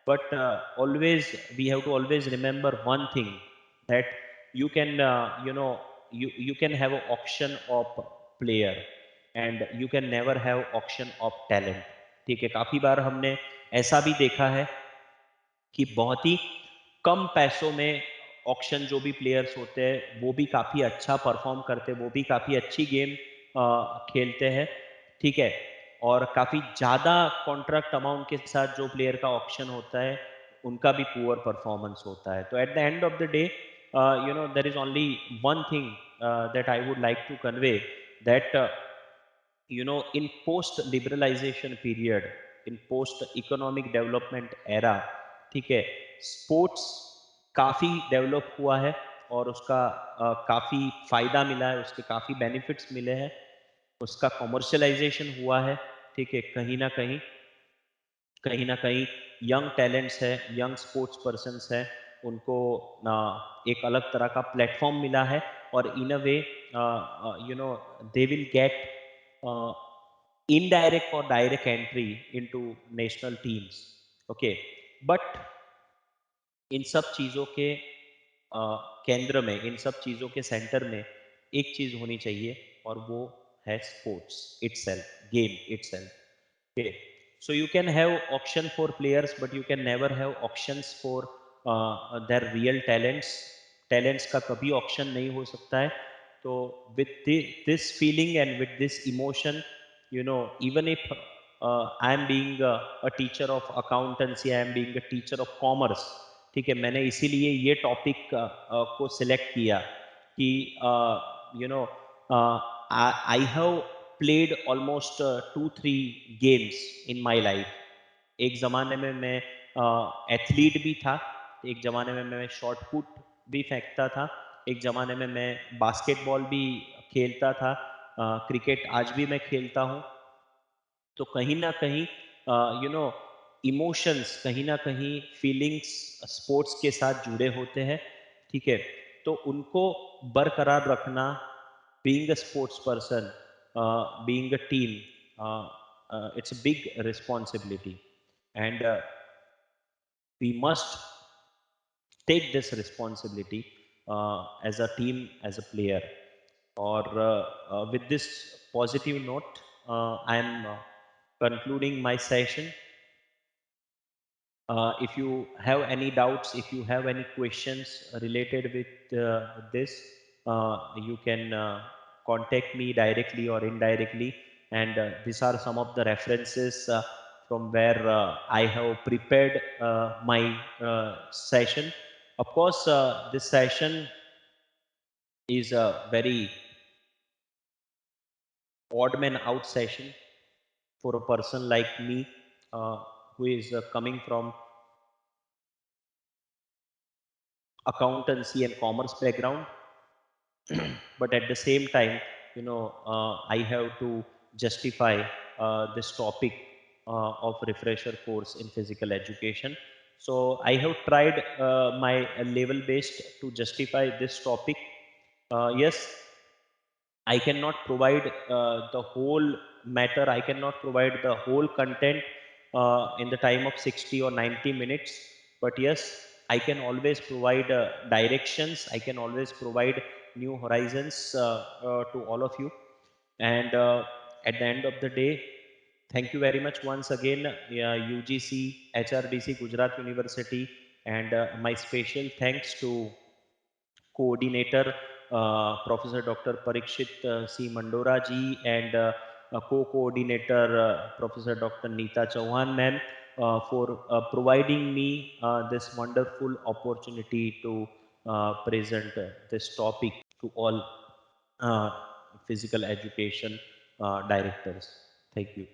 But always we have to always remember one thing, that you can you can have auction of player and you can never have auction of talent, ठीक है। काफ़ी बार हमने ऐसा भी देखा है कि बहुत ही कम पैसों में ऑक्शन जो भी प्लेयर्स होते हैं वो भी काफ़ी अच्छा परफॉर्म करते हैं, वो भी काफ़ी अच्छी गेम खेलते हैं, ठीक है। और काफ़ी ज़्यादा कॉन्ट्रैक्ट अमाउंट के साथ जो प्लेयर का ऑक्शन होता है उनका भी पुअर परफॉर्मेंस होता है। तो at the end of the day there is only one thing that I would like to convey, that in post liberalization period, in post economic development era, ठीक है, स्पोर्ट्स काफ़ी डेवलप हुआ है और उसका काफ़ी फ़ायदा मिला है, उसके काफ़ी बेनिफिट्स मिले हैं, उसका कॉमर्शियलाइजेशन हुआ है, ठीक है। कहीं ना कहीं यंग टैलेंट्स है, यंग स्पोर्ट्स पर्सन्स है, उनको एक अलग तरह का प्लेटफॉर्म मिला है, और in a way they will get indirect or direct entry into national teams, okay। But इन सब चीज़ों के केंद्र में, इन सब चीज़ों के सेंटर में एक चीज़ होनी चाहिए, और वो है sports itself, game itself, okay। So you can have auction for players, but you can never have auctions for their real talents का कभी auction नहीं हो सकता है। तो with this feeling and with this emotion, even if I am being a teacher of accountancy, I am being a teacher of commerce, ठीक है, मैंने इसीलिए ये टॉपिक को सिलेक्ट किया कि you know, I have played almost 2-3 games in my life. एक ज़माने में मैं एथलीट भी था, एक ज़माने में मैं शॉट पुट भी फेंकता था, एक ज़माने में मैं बास्केटबॉल भी खेलता था, क्रिकेट आज भी मैं खेलता हूँ। तो कहीं न कहीं यू नो इमोशंस कहीं न कहीं फीलिंग्स स्पोर्ट्स के साथ जुड़े होते हैं, ठीक है? तो उनको बरकरार रखना being a sports person, being a team, it's a big responsibility and we must take this responsibility as a team, as a player. Or with this positive note, I am concluding my session. If you have any doubts, if you have any questions related with this, you can contact me directly or indirectly. And these are some of the references from where I have prepared my session. Of course, this session is a very odd man out session for a person like me uh, who is coming from accountancy and commerce background. But at the same time, I have to justify this topic of refresher course in physical education. So I have tried my level best to justify this topic. Yes, I cannot provide the whole matter, I cannot provide the whole content in the time of 60 or 90 minutes. But yes, I can always provide directions, I can always provide new horizons to all of you. And at the end of the day, thank you very much once again, UGC, HRDC, Gujarat University, and my special thanks to coordinator Professor Dr. Parikshit C. Mandora ji, and co-coordinator Professor Dr. Neeta Chauhan ma'am, for providing me this wonderful opportunity to present this topic to all uh, physical education directors. Thank you.